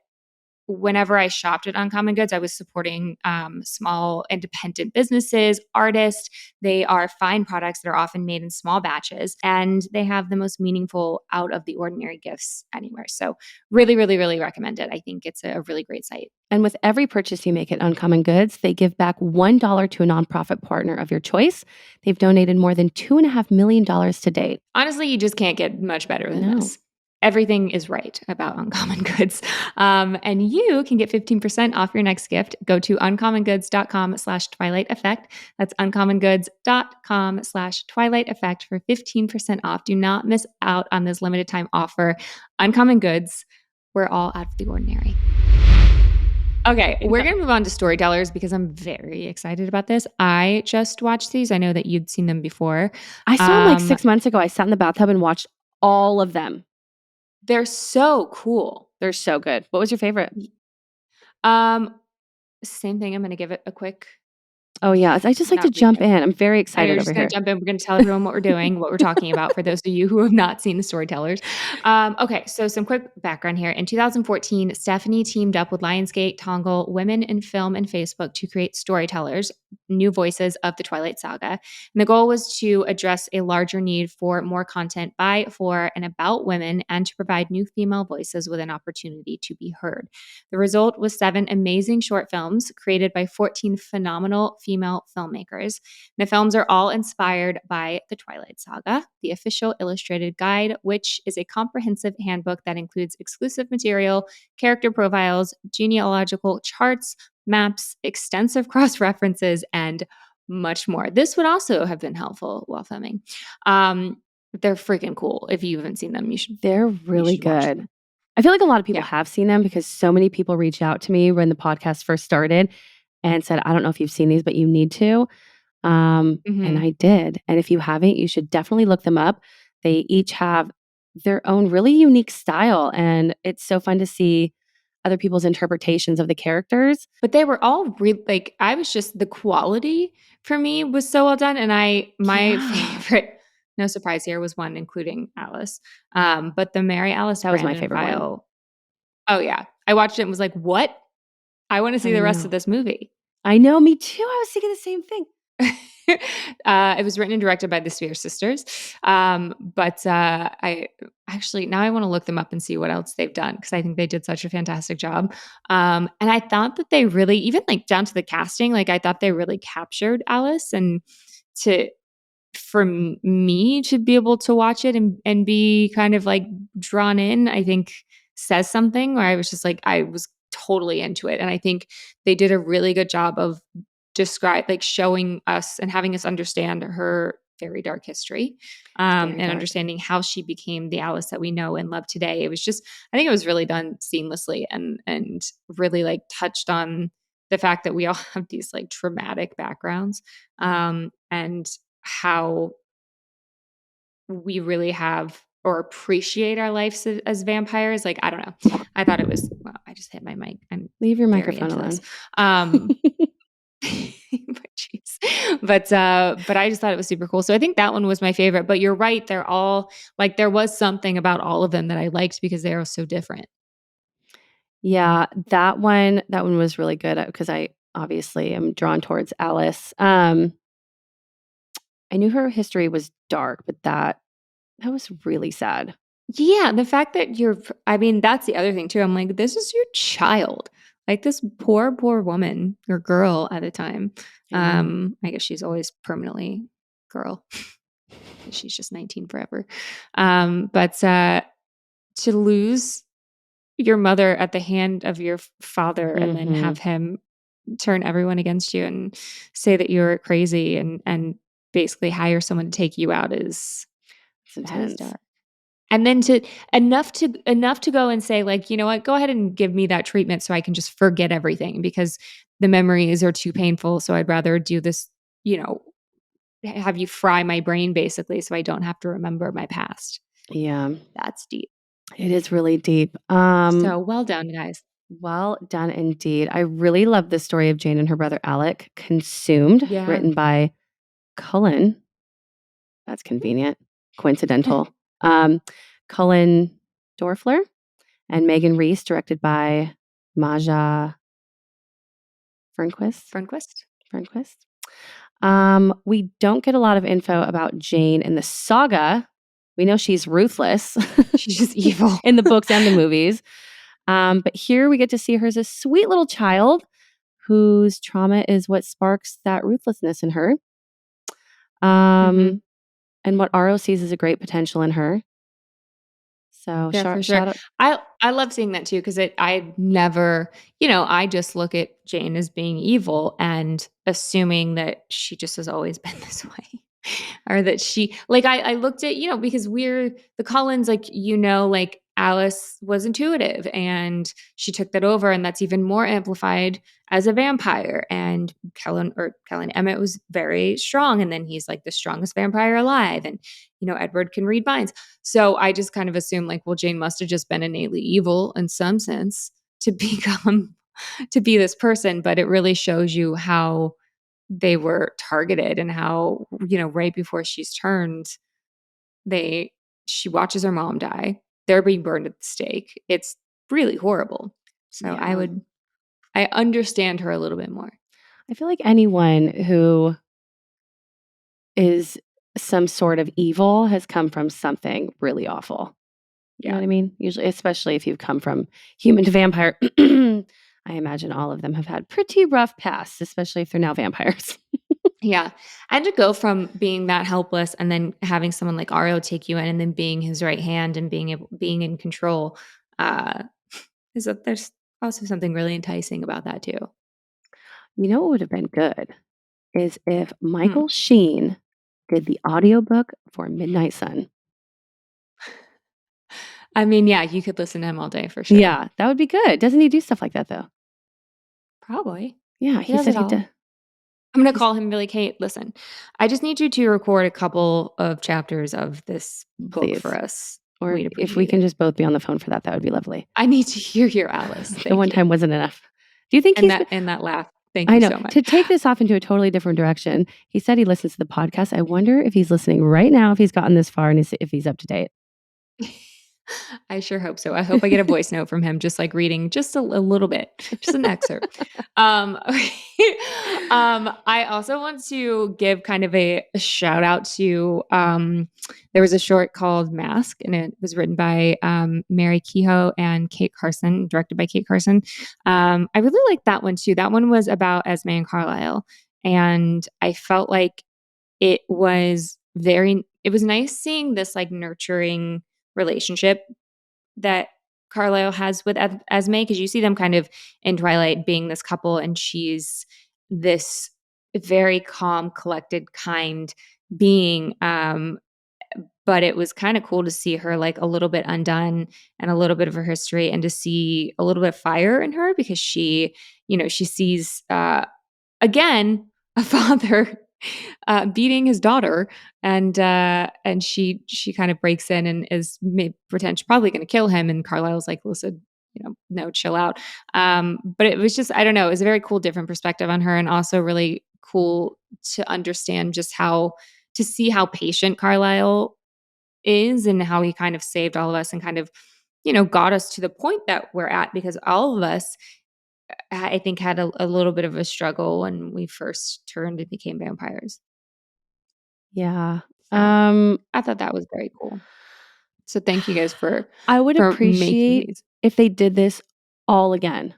whenever I shopped at Uncommon Goods, I was supporting small independent businesses, artists. They are fine products that are often made in small batches, and they have the most meaningful, out of the ordinary gifts anywhere. So, really, really, really recommend it. I think it's a really great site. And with every purchase you make at Uncommon Goods, they give back $1 to a nonprofit partner of your choice. They've donated more than $2.5 million to date. Honestly, you just can't get much better than this. Everything is right about Uncommon Goods. And you can get 15% off your next gift. Go to uncommongoods.com/Twilight Effect. That's uncommongoods.com/Twilight Effect for 15% off. Do not miss out on this limited time offer. Uncommon Goods, we're all out of the ordinary. Okay, we're going to move on to Storytellers because I'm very excited about this. I just watched these. I know that you'd seen them before. I saw them like 6 months ago. I sat in the bathtub and watched all of them. They're so cool. They're so good. What was your favorite? Same thing. I'm going to give it a quick. Oh, yeah. I just like to jump in. I'm very excited over here. Jump in. We're going to tell everyone what we're doing, what we're talking about for those of you who have not seen the Storytellers. Okay, so some quick background here. In 2014, Stephanie teamed up with Lionsgate, Tongle, Women in Film, and Facebook to create Storytellers, new voices of the Twilight Saga. And the goal was to address a larger need for more content by, for, and about women, and to provide new female voices with an opportunity to be heard. The result was 7 amazing short films created by 14 phenomenal female filmmakers. The films are all inspired by the Twilight Saga, the official illustrated guide, which is a comprehensive handbook that includes exclusive material, character profiles, genealogical charts, maps, extensive cross-references, and much more. This would also have been helpful while filming. They're freaking cool. If you haven't seen them, you should. They're really good. I feel like a lot of people have seen them because so many people reached out to me when the podcast first started and said, I don't know if you've seen these, but you need to. And I did. And if you haven't, you should definitely look them up. They each have their own really unique style. And it's so fun to see other people's interpretations of the characters. But they were all like, I was just the quality for me was so well done, and my Yeah. favorite, no surprise here, was one including Alice, but the Mary Alice That was my Brandon favorite one. file. Oh, yeah. I watched it and was like, "What? I wanna see I the rest of know. this movie." I know, me too. I was thinking the same thing. It was written and directed by the Spears sisters. But I actually now I want to look them up and see what else they've done because I think they did such a fantastic job. And I thought that they really, even like down to the casting, like I thought they really captured Alice and to for me to be able to watch it and be kind of like drawn in, I think says something where I was just like, I was totally into it. And I think they did a really good job of like showing us and having us understand her very dark history, It's very and dark. understanding how she became the Alice that we know and love today. It was just, I think it was really done seamlessly and really like touched on the fact that we all have these like traumatic backgrounds, and how we really have or appreciate our lives as vampires. Like, I don't know. I thought it was, well, I just hit my mic. I'm Leave your very microphone into this. alone. But jeez. But I just thought it was super cool. So I think that one was my favorite. But you're right. They're all like, there was something about all of them that I liked because they are so different. Yeah, that one was really good because I obviously am drawn towards Alice. I knew her history was dark, but that was really sad. Yeah, the fact that I mean, that's the other thing too. I'm like, this is your child. Like this poor, poor woman or girl at the time. I know. I guess she's always permanently girl. She's just 19 forever. But to lose your mother at the hand of your father and then have Mhm. him turn everyone against you and say that you're crazy and basically hire someone to take you out is It's that is intense. dark. And then to enough to go and say, like, "You know what? Go ahead and give me that treatment so I can just forget everything because the memories are too painful, so I'd rather do this, you know, have you fry my brain basically so I don't have to remember my past." Yeah, That's deep. it is really deep. So, well done, guys. Well done indeed. I really love the story of Jane and her brother Alec, Consumed, Yeah. written by Cullen. That's convenient, coincidental. Um, Cullen Dorfler and Megan Reese, directed by Maja Fernquist. Fernquist? Fernquist. We don't get a lot of info about Jane in the saga. We know she's ruthless She's just evil. in the books and the movies. But here we get to see her as a sweet little child whose trauma is what sparks that ruthlessness in her. Mhm. Um, and what RO sees as a great potential in her. So Yeah, for sure. shout out. I love seeing that too because I never, I just look at Jane as being evil and assuming that she just has always been this way. Or that she like I looked at, because we're the Collins, like, like Alice was intuitive and she took that over, and that's even more amplified as a vampire. And Kellen Emmett was very strong, and then he's like the strongest vampire alive. And Edward can read minds. So I just kind of assumed like, well, Jane must have just been innately evil in some sense to become to be this person. But it really shows you how they were targeted and how, right before she's turned, they she watches her mom die. They're being burned at the stake. It's really horrible. So Yeah. I understand her a little bit more. I feel like anyone who is some sort of evil has come from something really awful. You know Yeah. what I mean? Usually, especially if you've come from human to vampire. I imagine all of them have had pretty rough pasts, especially if they're now vampires. Yeah. And to go from being that helpless and then having someone like Ario take you in and then being his right hand and being in control, uh, there's also something really enticing about that too. You know what would have been good is if Hmm. Michael Sheen did the audiobook for Midnight Sun. I mean, yeah, you could listen to him all day for sure. Yeah, that would be good. Doesn't he do stuff like that though? Probably. Yeah, He he does said it he all. did. I'm gonna He's call him and be like, "Hey, listen, I just need you to record a couple of chapters of this book for please, us." Or We'd if we appreciate can it. just both be on the phone for that, that would be lovely. I need to hear your Alice. The Thank one you. time wasn't enough. Do you think And he's that laugh. Thank I you know. so much. To take this off into a totally different direction, he said he listens to the podcast. I wonder if he's listening right now, if he's gotten this far and if he's up to date. I sure hope so. I hope I get a voice note from him, just like reading just a little bit, just an excerpt. I also want to give kind of a shout out to there was a short called Mask, and it was written by Mary Kehoe and Kate Carson, directed by Kate Carson. I really liked that one too. That one was about Esme and Carlisle, and I felt like it was nice seeing this like nurturing relationship that Carlisle has with Esme, because you see them kind of in Twilight being this couple, and she's this very calm, collected, kind being. But it was kind of cool to see her like a little bit undone and a little bit of her history, and to see a little bit of fire in her, because she sees again a father beating his daughter, and she kind of breaks in and is pretend she's probably going to kill him, and Carlisle's like, listen, no, chill out. But it was just, I don't know, it was a very cool different perspective on her, and also really cool to understand just how to see how patient Carlisle is, and how he kind of saved all of us and kind of got us to the point that we're at, because all of us I think had a little bit of a struggle when we first turned and became vampires. Yeah. So I thought that was very cool. So thank you guys for I would making appreciate these. if they did this all again.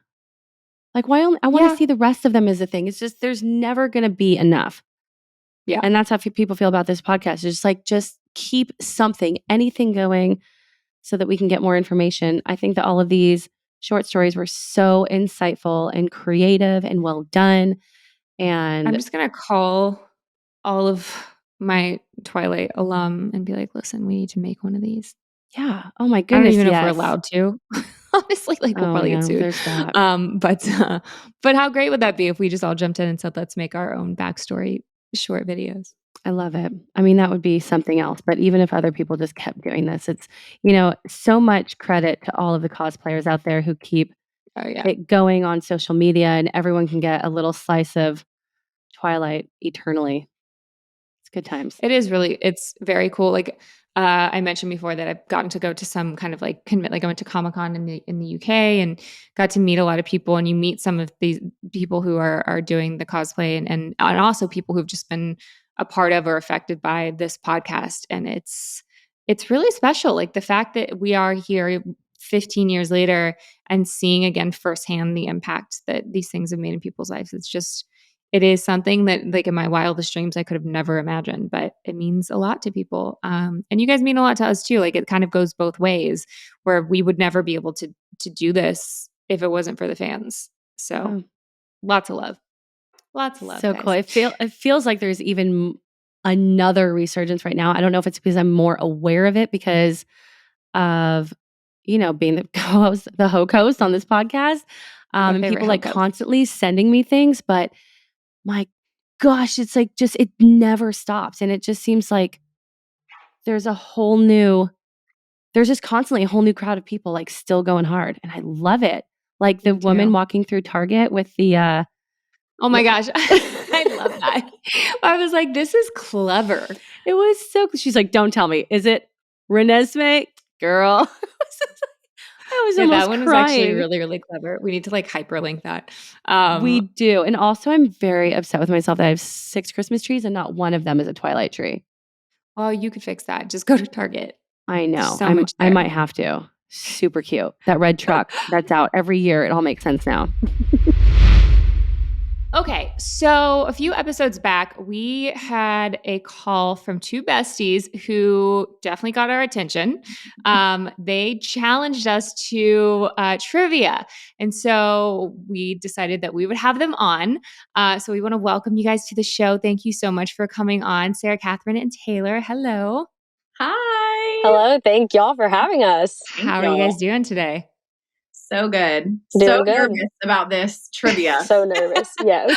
Like, why only I want to Yeah. see the rest of them as a thing. It's just there's never going to be enough. Yeah. And that's how people feel about this podcast. It's just like, just keep something, anything going so that we can get more information. I think that all of these short stories were so insightful and creative and well done. I'm And just going to call all of my Twilight alum and be like, listen, we need to make one of these. yeah, oh my I don't goodness, even know if we're yes. allowed to. Honestly, like we'll Oh probably yeah, get sued. there's that. But how great would that be if we just all jumped in and said, let's make our own backstory short videos? I love it. I mean, that would be something else. But even if other people just kept doing this, it's, so much credit to all of the cosplayers out there who keep Oh yeah. it going on social media, and everyone can get a little slice of Twilight eternally. It's good times. It's very cool. Like I mentioned before that I've gotten to go to some kind of like like I went to Comic-Con in the UK and got to meet a lot of people, and you meet some of these people who are doing the cosplay, and also people who've just been a part of or affected by this podcast, and it's really special. Like the fact that we are here 15 years later and seeing again firsthand the impact that these things have made in people's lives. It is something that, like, in my wildest dreams, I could have never imagined, but it means a lot to people. And you guys mean a lot to us too. Like, it kind of goes both ways, where we would never be able to do this if it wasn't for the fans. So, Oh, lots of love, so cool. guys. It feels like there's even another resurgence right now. I don't know if it's because I'm more aware of it because of being the co-host, the host on this podcast, My and favorite people like Hoko. constantly sending me things. But my gosh, it's like just it never stops, and it just seems like there's just constantly a whole new crowd of people like still going hard, and I love it. Like the Me woman too. walking through Target with the Oh my gosh. I love that. I was like, this is clever. it was so. She's like, "Don't tell me, is it Renesmee, girl?" I was Yeah, that almost one was actually crying. really, really clever. We need to like hyperlink that. We do. And also, I'm very upset with myself that I have 6 Christmas trees and not one of them is a Twilight tree. Well, you could fix that. Just go to Target. I There's know. so much I there. might have to. Super cute. That red truck that's out every year. It all makes sense now. Okay, so a few episodes back, we had a call from two besties who definitely got our attention. They challenged us to trivia. And so we decided that we would have them on. So we want to welcome you guys to the show. Thank you so much for coming on, Sarah, Catherine, and Taylor. Hello. Hi. Hello, thank y'all for having us. How are you guys doing today? So good. Doing So good. nervous about this trivia. So nervous. Yes.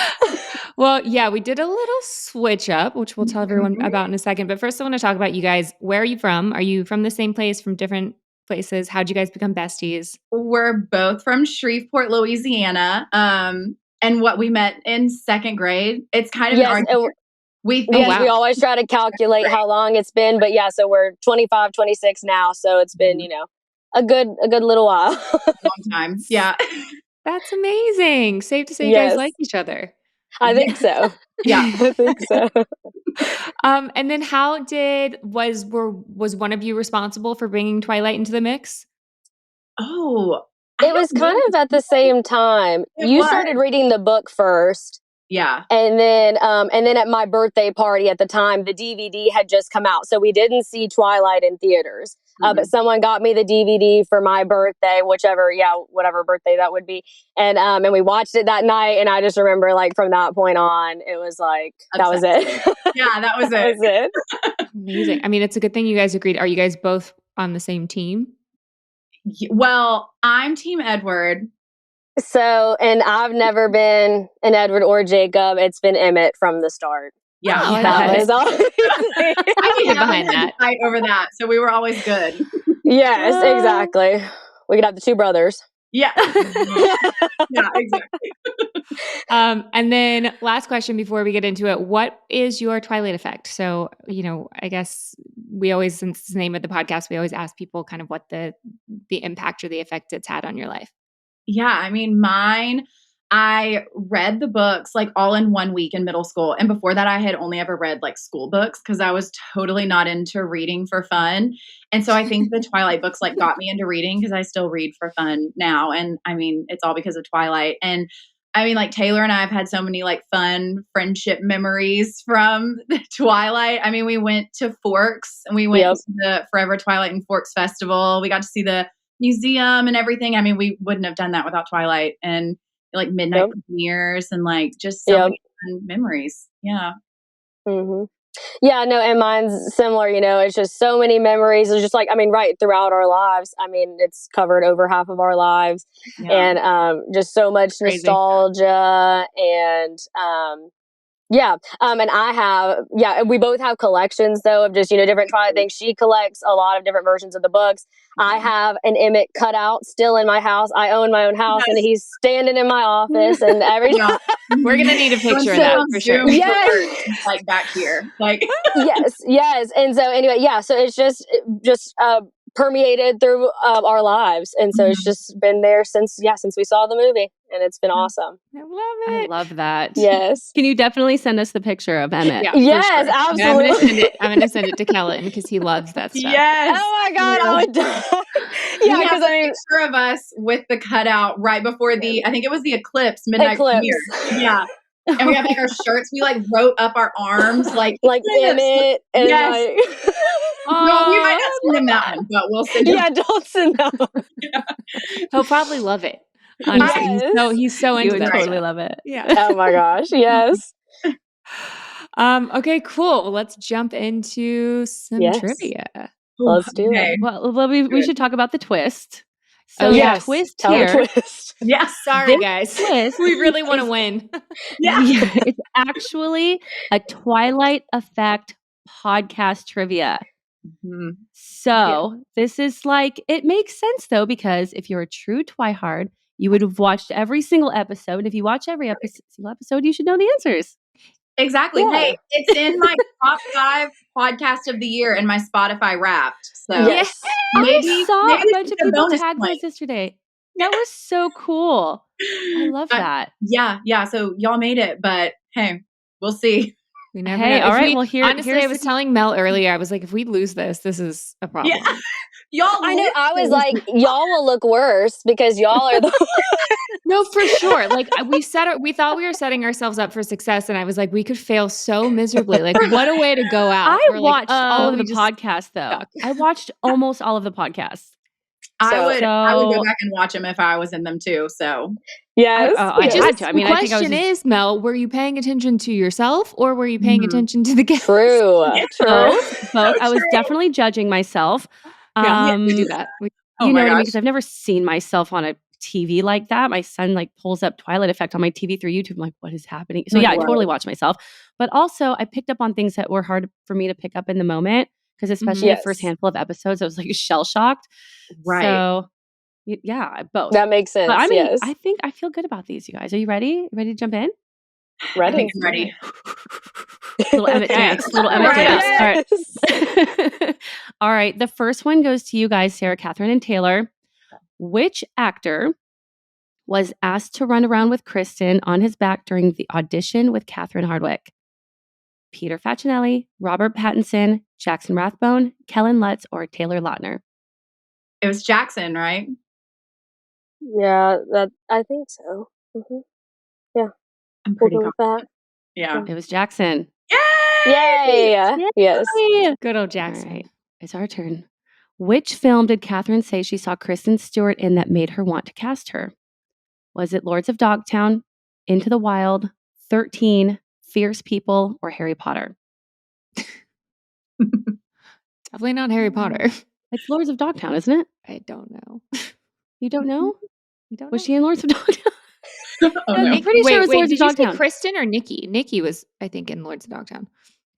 Well, yeah, we did a little switch up, which we'll tell everyone about in a second. But first, I want to talk about you guys. Where are you from? Are you from the same place, from different places? How'd you guys become besties? We're both from Shreveport, Louisiana. And what we met in second grade. It's kind of an argument. We always try to calculate how long it's been, but yeah, so we're 25, 26 now, so it's been, a good little while. Long time. Yeah. That's amazing. Safe to say you guys like each other. I think so. Yeah. I think so. And then was one of you responsible for bringing Twilight into the mix? Oh, it was kind of at the same time. You started reading the book first. Yeah. And then at my birthday party at the time, the DVD had just come out. So we didn't see Twilight in theaters. But someone got me the DVD for my birthday, whatever birthday that would be. And we watched it that night. And I just remember, like, from that point on, it was like, that was it. Yeah, that was it. That was it. Amazing. I mean, it's a good thing you guys agreed. Are you guys both on the same team? Well, I'm Team Edward. So, and I've never been an Edward or Jacob. It's been Emmett from the start. Yeah. Oh, that was all. I can get behind that. Fight over that. So we were always good. Yes, exactly. We could have the two brothers. Yeah. Yeah, exactly. And then last question before we get into it. What is your Twilight effect? So, I guess since it's the name of the podcast, we always ask people kind of what the impact or the effect it's had on your life. Yeah, I mean, I read the books like all in 1 week in middle school. And before that, I had only ever read like school books because I was totally not into reading for fun. And so I think the Twilight books like got me into reading because I still read for fun now. And I mean, it's all because of Twilight. And I mean, like Taylor and I have had so many like fun friendship memories from the Twilight. I mean, we went to Forks and we went to the Forever Twilight and Forks Festival. We got to see the museum and everything. I mean, we wouldn't have done that without Twilight, and like midnight premieres and like just so many fun memories. Yeah. Mm-hmm. Yeah, no, and mine's similar, it's just so many memories. It's just like, I mean, right throughout our lives. I mean, it's covered over half of our lives and just so much nostalgia and and I have, we both have collections though of just, different Twilight things. She collects a lot of different versions of the books. I have an Emmett cutout still in my house. I own my own house and he's standing in my office and every time. We're going to need a picture of that for sure. Yes. Like back here. Like yes. And so anyway, so it's just permeated through our lives. And so it's just been there since we saw the movie. And it's been awesome. I love it. I love that. Yes. Can you definitely send us the picture of Emmett? Yeah, yes, absolutely. I'm going to send it to Kellen because he loves that stuff. Yes. Oh my God. I would die. Yeah, because I mean, picture of us with the cutout right before I think it was the Eclipse midnight premiere. Yeah. And we have like our shirts. We like wrote up our arms like Emmett. And no, we might not send him that one, but we'll send him. Yeah, don't send that one. He'll probably love it. Honestly, he's so into that. Totally love it. Yeah. Oh my gosh. Yes. Okay, cool. Well, let's jump into some trivia. Let's do it. Well, we should talk about the twist. So the twist Tell here. The twist. Yeah, sorry guys. Twist we really want to win. It's actually a Twilight Effect podcast trivia. Mm-hmm. So this is like, it makes sense though, because if you're a true Twihard, you would have watched every single episode. If you watch every single episode, you should know the answers. Exactly. Yeah. Hey, it's in my top 5 podcast of the year in my Spotify Wrapped. So yes. I saw a bunch of people tag those yesterday. That was so cool. I love that. Yeah. So y'all made it, but hey, we'll see. We never know. All right. Well, honestly, I was telling Mel earlier, I was like, if we lose this is a problem. Yeah. Y'all, I know. I was like, y'all will look worse because y'all are the. No, for sure. Like we thought we were setting ourselves up for success, and I was like, we could fail so miserably. Like, what a way to go out. I watched all of the podcasts, though. I watched almost all of the podcasts. I would go back and watch them if I was in them too. So yes, I had to. I mean, the question is, Mel, were you paying attention to yourself or were you paying attention to the guests? True. Both. I was definitely judging myself. Yeah, we do that. You know what I mean? Because I've never seen myself on a TV like that. My son like pulls up Twilight Effect on my TV through YouTube. I'm like, what is happening? So Like, yeah, I what? totally watch myself. But also I picked up on things that were hard for me to pick up in the moment because especially the first Yes. handful of episodes, I was like shell shocked. Right. So yeah, both. That makes sense. But I mean, yes. I think I feel good about these, you guys. Are you ready? Ready to jump in? I Ready. think I'm ready. Little Emmett Okay. dance. Little Emmett Right. dance. All right. All right. The first one goes to you guys, Sarah, Catherine, and Taylor. Which actor was asked to run around with Kristen on his back during the audition with Catherine Hardwicke? Peter Facinelli, Robert Pattinson, Jackson Rathbone, Kellen Lutz, or Taylor Lautner? It was Jackson, right? Yeah, that I think so. I'm We'll pretty go with confident. that. Yeah. It was Jackson. Yay! Yay! Yes. Yay! Good old All Jackson. right. It's our turn. Which film did Catherine say she saw Kristen Stewart in that made her want to cast her? Was it Lords of Dogtown, Into the Wild, 13, Fierce People, or Harry Potter? Definitely not Harry Potter. It's Lords of Dogtown, isn't it? I don't know. You don't know? You don't Was know? she in Lords of Dogtown? Oh, no. I'm pretty sure it was Lords did of you say Dogtown. Kristen or Nikki? Nikki was, I think, in Lords of Dogtown.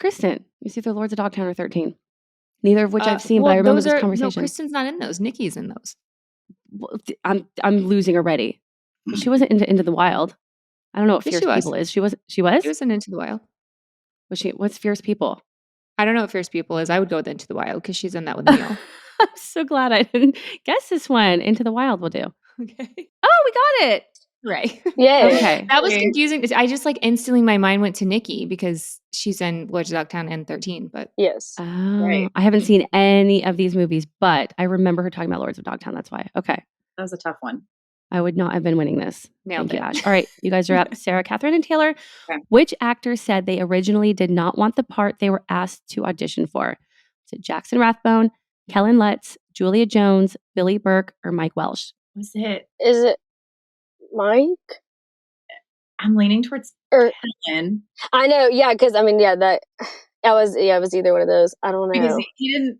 Kristen. You see the Lords of Dogtown or 13. Neither of which I've seen, but well, I remember those this are- conversation. No, Kristen's not in those. Nikki's in those. Well, I'm losing already. Well, she wasn't into the Wild. I don't know what Yes, Fierce she was. People is. She was? She was in Into the Wild. Was she? What's Fierce People? I don't know what Fierce People is. I would go with Into the Wild because she's in that with Neil. I'm so glad I didn't guess this one. Into the Wild will do. Okay. Oh, we got it. Right. Yay. Okay. That was Okay. confusing. I just like instantly my mind went to Nikki because she's in Lords of Dogtown and 13, but Yes. Oh, Right. I haven't seen any of these movies, but I remember her talking about Lords of Dogtown. That's why. Okay. That was a tough one. I would not have been winning this. Nailed Thank you, it. Ash. All right. You guys are up. Sarah, Catherine, and Taylor. Okay. Which actor said they originally did not want the part they were asked to audition for? Is it Jackson Rathbone, Kellen Lutz, Julia Jones, Billy Burke, or Mike Welsh? Was it? Is it Mike? I'm leaning towards Or Kellen I know, yeah, because I mean, that it was either one of those. I don't know. because he didn't.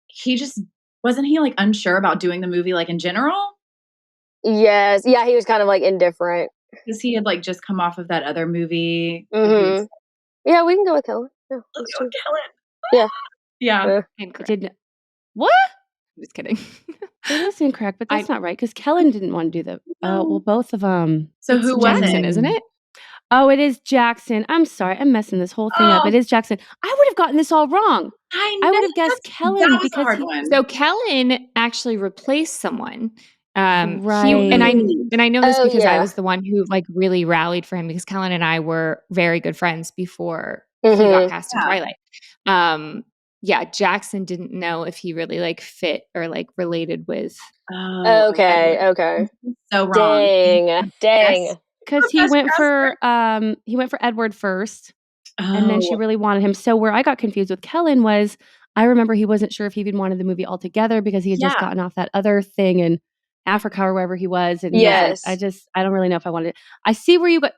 He just wasn't he like unsure about doing the movie like in general Yes, yeah, he was kind of like indifferent. because he had like just come off of that other movie. Mhm. Yeah, we can go with Kellen. Yeah, Let's that's go true. with Kellen. Yeah. Yeah. incorrect. Did what? I'm just kidding. It is incorrect, but that's not right because Kellen didn't want to do the. No. Well, both of them. So It's who was Jackson, it? isn't it? Oh, it is Jackson. I'm sorry, I'm messing this whole thing up. Oh. It is Jackson. I would have gotten this all wrong. I I would know, have guessed that Kellen was a because hard he- one. So Kellen actually replaced someone. Right. And I know this Oh, because I yeah. was the one who like really rallied for him because Kellen and I were very good friends before he got Mhm. cast in Yeah. Twilight. Yeah, Jackson didn't know if he really like fit or like related with. Oh, Okay, okay. So wrong. Dang. Yes. because he Professor went for Edward first, and then she Oh, really wanted him. So where I got confused with Kellen was I remember he wasn't sure if he even wanted the movie altogether because he had just Yeah. gotten off that other thing in Africa or wherever he was, and Yes. I don't really know if I wanted it. I see where you got.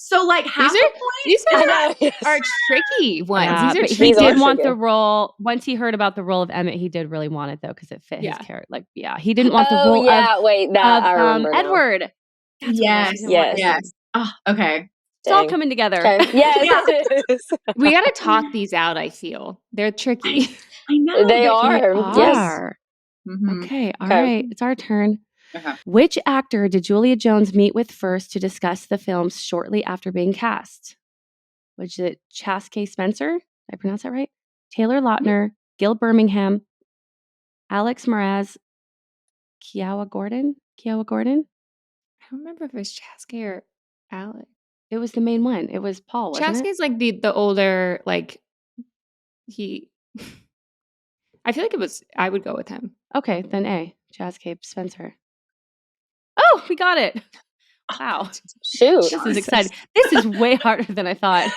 so like half These a are point. these I are, know. Yes. are tricky ones. Yeah, These are but tricky. he These are did want tricky. the role. Once he heard about the role of Emmett, he did really want it though because it fit Yeah. his character. Like, yeah, he didn't want the Oh role yeah, wait, that of I remember now. Edward. That's what it was. He Yes. didn't want Yes. Edward. Yes. Oh, okay. It's all Dang. coming together. Okay. Yes, Yeah. it is. We got to talk these out. I feel they're tricky. I know They They are. Yes. are. Mhm. Okay, all Okay. right. It's our turn. Okay. Which actor did Julia Jones meet with first to discuss the films shortly after being cast? Was it Chaske Spencer? Did I pronounce that right? Taylor Lautner, Gil Birmingham, Alex Mraz, Kiowa Gordon? I don't remember if it was Chaske or Alex. It was the main one. It was Paul, wasn't Chaske it? is like the older like he. I feel like it was. I would go with him. Okay, then A. Chaske Spencer. Oh, we got it. Wow. Shoot. This is exciting. This is way harder than I thought.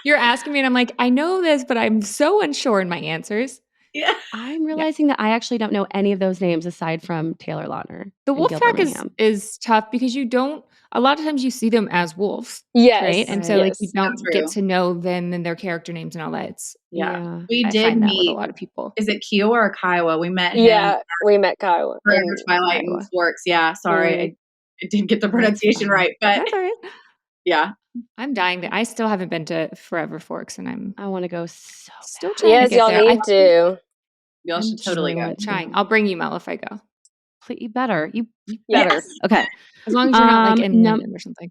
You're asking me, and I'm like, I know this, but I'm so unsure in my answers. Yeah. I'm realizing that I actually don't know any of those names aside from Taylor Lautner. The and wolf Gil pack Birmingham. is tough because you don't. a lot of times you see them as wolves, Yes. right? And so like you Yes. don't get true. to know them and their character names and all that. It's Yeah. We I did find that with a meet, lot of people. is it Kiowa or Kiowa? We met him Yeah, we met Kyle Forever in Twilight and Iowa. Forks. Yeah, sorry. Mhm. I didn't get the Oh, that's pronunciation fine. right, but That's all right. yeah. I'm dying to I still haven't been to Forever Forks and I'm I want to go so still bad. trying to Yes, get y'all there. need to. Y'all I'm should totally really go. want to. trying. I'll bring you, Mel, if I go. You better. You Yes. better. Okay. As long as you're not like in London or something.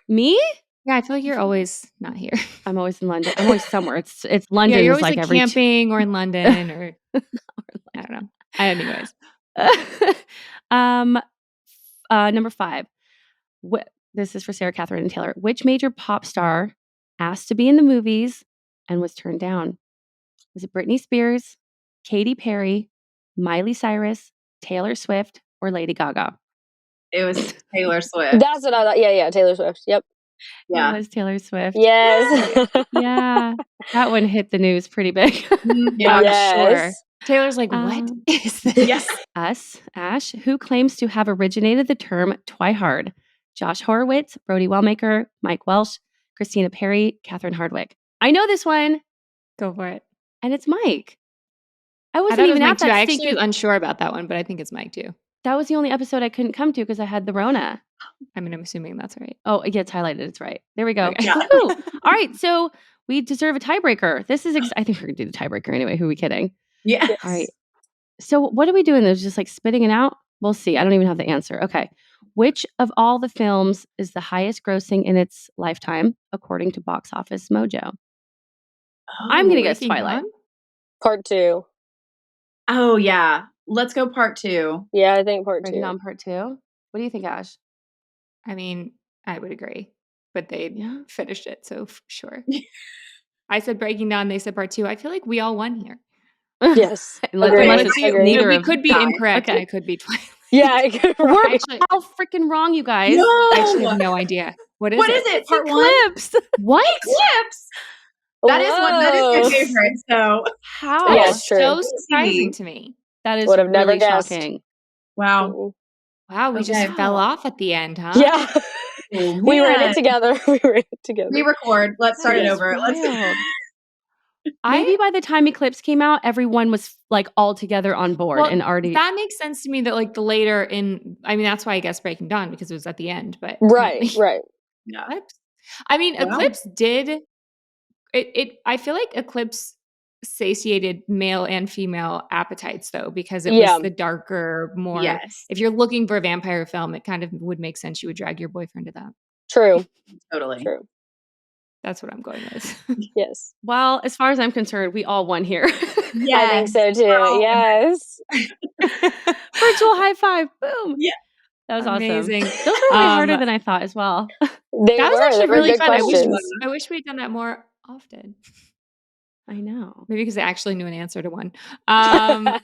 Me? Yeah, I feel like you're always not here. I'm always in London. I'm always somewhere. It's Yeah, London you're is always like like every camping or in London or I don't know. Anyways. Number 5. This is for Sarah, Catherine, and Taylor. Which major pop star asked to be in the movies and was turned down? Was it Britney Spears, Katy Perry, Miley Cyrus, Taylor Swift, or Lady Gaga? It was Taylor Swift. That's what I thought. Yeah, Taylor Swift. Yep. Yeah. It was Taylor Swift. Yes. Yeah. That one hit the news pretty big. Yeah. Sure. Taylor's like, what is this? Yes. Us, Ash, who claims to have originated the term twihard? Josh Horowitz, Brody Wellmaker, Mike Welsh, Christina Perry, Catherine Hardwick. I know this one, Go for it. and it's Mike. I I wasn't thought it was even Mike at too. that I actually stinking. was unsure about that one, but I think it's Mike too. That was the only episode I couldn't come to because I had the Rona. I mean, I'm assuming that's right. Oh, it gets highlighted. It's right. There we go. Okay. Yeah. Woohoo. All right, so we deserve a tiebreaker. This is. I think we're gonna do the tiebreaker anyway. Who are we kidding? Yes. All right. So what are we doing? There's just like spitting it out? We'll see. I don't even have the answer. Okay. Which of all the films is the highest grossing in its lifetime, according to Box Office Mojo? I'm going to guess Breaking Twilight. Dawn? Part 2. Oh yeah. Let's go part 2. Yeah, I think part Breaking 2. Dawn Part 2. What do you think, Ash? I mean, I would agree, but they Yeah. finished it, so sure. I said Breaking Dawn. They said part 2. I feel like we all won here. Yes. Unless Agreed. it's Let's see. neither We of could be die. incorrect, Okay. and it could be Twilight. Yeah, We're Actually, all freaking wrong, you guys. No. I actually have no idea. What is What it? is it? It's Part 1? Eclipse. What? Eclipse. That is my Whoa. favorite. So How? Yeah, That it's is true. so surprising to me. That is Would have never really guessed. shocking. wow. Mm-mm. Wow, we just Okay. fell off at the end, huh? Yeah. Oh, We were in man. it together. We were in it together. Re-record. Let's start That it is over. wild. Maybe by the time Eclipse came out, everyone was like all together on board Well, and already. that makes sense to me that like the later in, I mean, that's why I guess Breaking Dawn because it was at the end, but Right. Yeah. Eclipse. I mean, Wow. Eclipse did it. I feel like Eclipse satiated male and female appetites though, because it Yeah. was the darker, more. Yes. If you're looking for a vampire film, it kind of would make sense. You would drag your boyfriend to that. True. Totally. True. That's what I'm going with. Yes. Well, as far as I'm concerned, we all won here. I think so too. We're all Yes. Virtual high five. Boom. Yeah. That was Amazing. awesome. Those were way harder than I thought as well. They That was were. actually They were really good fun. questions. I wish we'd done that more often. I know. Maybe because I actually knew an answer to one. Oh my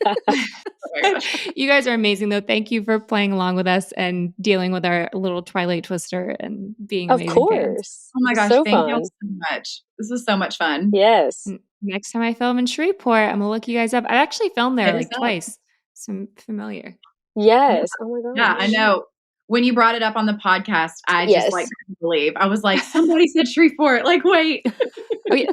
gosh. You guys are amazing, though. Thank you for playing along with us and dealing with our little Twilight twister and being Of amazing fans. course. Oh my gosh. So Thank you fun. so much. This was so much fun. Yes. Next time I film in Shreveport, I'm gonna look you guys up. I actually filmed there Hit us like up. twice, so I'm familiar. Yes. Oh my gosh. Yeah, I know. When you brought it up on the podcast, I Yes. just like couldn't believe. I was like, somebody said Shreveport. Like, wait. Oh yeah,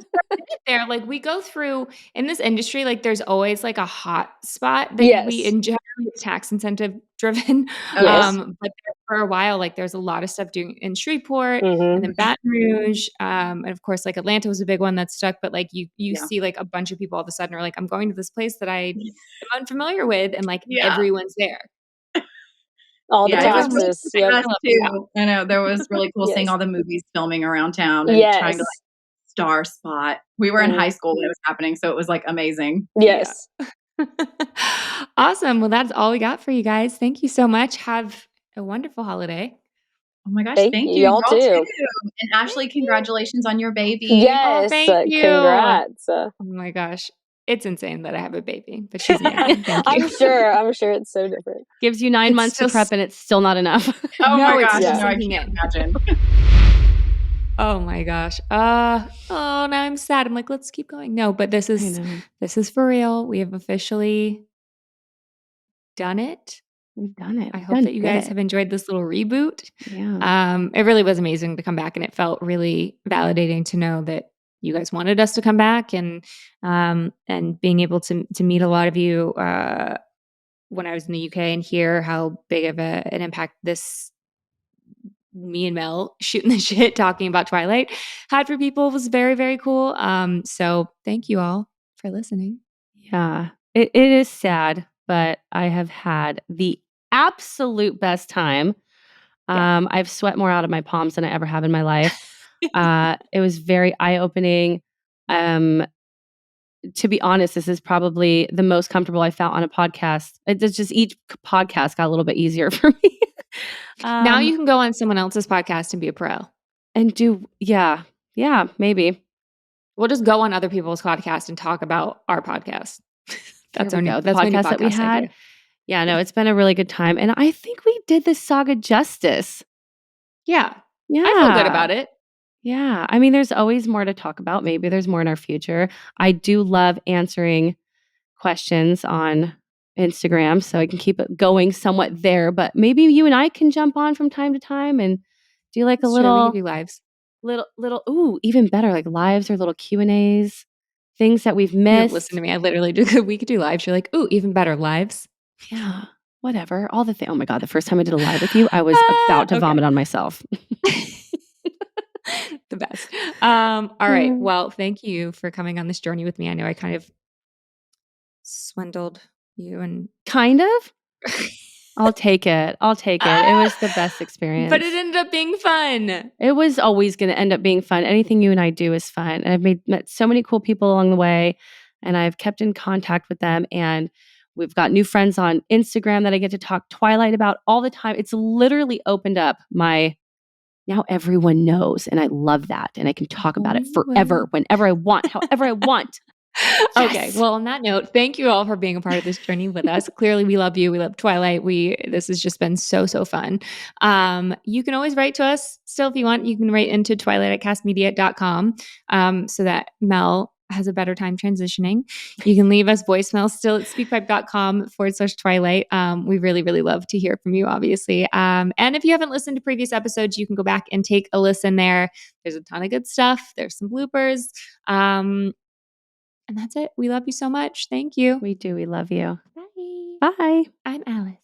there. Like we go through in this industry, like there's always like a hot spot that Yes. we in general it's tax incentive driven. Yes. But there, for a while, like there's a lot of stuff doing in Shreveport and Mm-hmm. then Baton Rouge, and of course like Atlanta was a big one that stuck. But like you Yeah. see like a bunch of people all of a sudden are like, I'm going to this place that I am unfamiliar with, and like Yeah. everyone's there. All the Yeah, it was really taxes. cool Yep. seeing us too. I know there was really cool seeing Yes. all the movies filming around town and trying to Yes. like star spot. We were in Mhm. high school when it was happening, so it was like amazing. Yes. Awesome. Well, that's all we got for you guys. Thank you so much. Have a wonderful holiday. Oh my gosh, Thank thank you. you. Y'all too. And Ashley, congratulations on your baby. Yes. thank you. Congrats. Oh my gosh. It's insane that I have a baby, but she's amazing. Thank you. I'm sure. I'm sure it's so different. Gives you 9 It's months to just- prep and it's still not enough. Oh No, my it's gosh, just no, I sinking can't in. imagine. Oh my gosh. Oh, now I'm sad. I'm like, let's keep going. No, but this I know. is for real. We have officially done it. We've done it. I We've hope done that you guys it. have enjoyed this little reboot. Yeah. It really was amazing to come back, and it felt really validating to know that you guys wanted us to come back, and being able to meet a lot of you when I was in the UK and hear how big of an impact this me and Mel shooting the shit talking about Twilight had for people was very, very cool. So thank you all for listening. Yeah. It is sad, but I have had the absolute best time. Yeah. I've sweat more out of my palms than I ever have in my life. It was very eye-opening. To be honest, this is probably the most comfortable I felt on a podcast. It's just each podcast got a little bit easier for me. Now you can go on someone else's podcast and be a pro. And yeah, maybe. We'll just go on other people's podcasts and talk about our podcast. That's There we our go. new, that's my new podcast that we podcast had. idea. Yeah, no, it's been a really good time. And I think we did this saga justice. Yeah. Yeah. I feel good about it. Yeah. I mean, there's always more to talk about. Maybe there's more in our future. I do love answering questions on Instagram, so I can keep it going somewhat there. But maybe you and I can jump on from time to time and do like That's a true. We little could do lives. ooh, even better, like lives or little Q&As, things that we've You missed. don't listen to me. I literally do. We could do lives. You're like, ooh, even better, lives. Yeah, whatever. All the things. Oh my God, the first time I did a live with you, I was about to vomit on myself. The best. All right. Well, thank you for coming on this journey with me. I know I kind of swindled you and kind of. I'll take it. It was the best experience. But it ended up being fun. It was always going to end up being fun. Anything you and I do is fun. And I've met so many cool people along the way, and I've kept in contact with them. And we've got new friends on Instagram that I get to talk Twilight about all the time. It's literally opened up now everyone knows, and I love that. And I can talk about it forever, whenever I want, however I want. Yes. Okay. Well, on that note, thank you all for being a part of this journey with us. Clearly, we love you. We love Twilight. This has just been so fun. You can always write to us still if you want. You can write into twilight@castmedia.com so that Mel has a better time transitioning. You can leave us voicemails still at speakpipe.com/Twilight. We really, really love to hear from you, obviously. And if you haven't listened to previous episodes, you can go back and take a listen there. There's a ton of good stuff. There's some bloopers. And that's it. We love you so much. Thank you. We do. We love you. Bye. Bye. I'm Alice.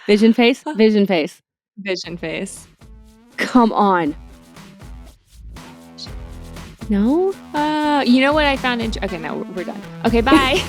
Vision face. Vision face. Come on. No? You know what I found? Okay, no, we're done. Okay, bye.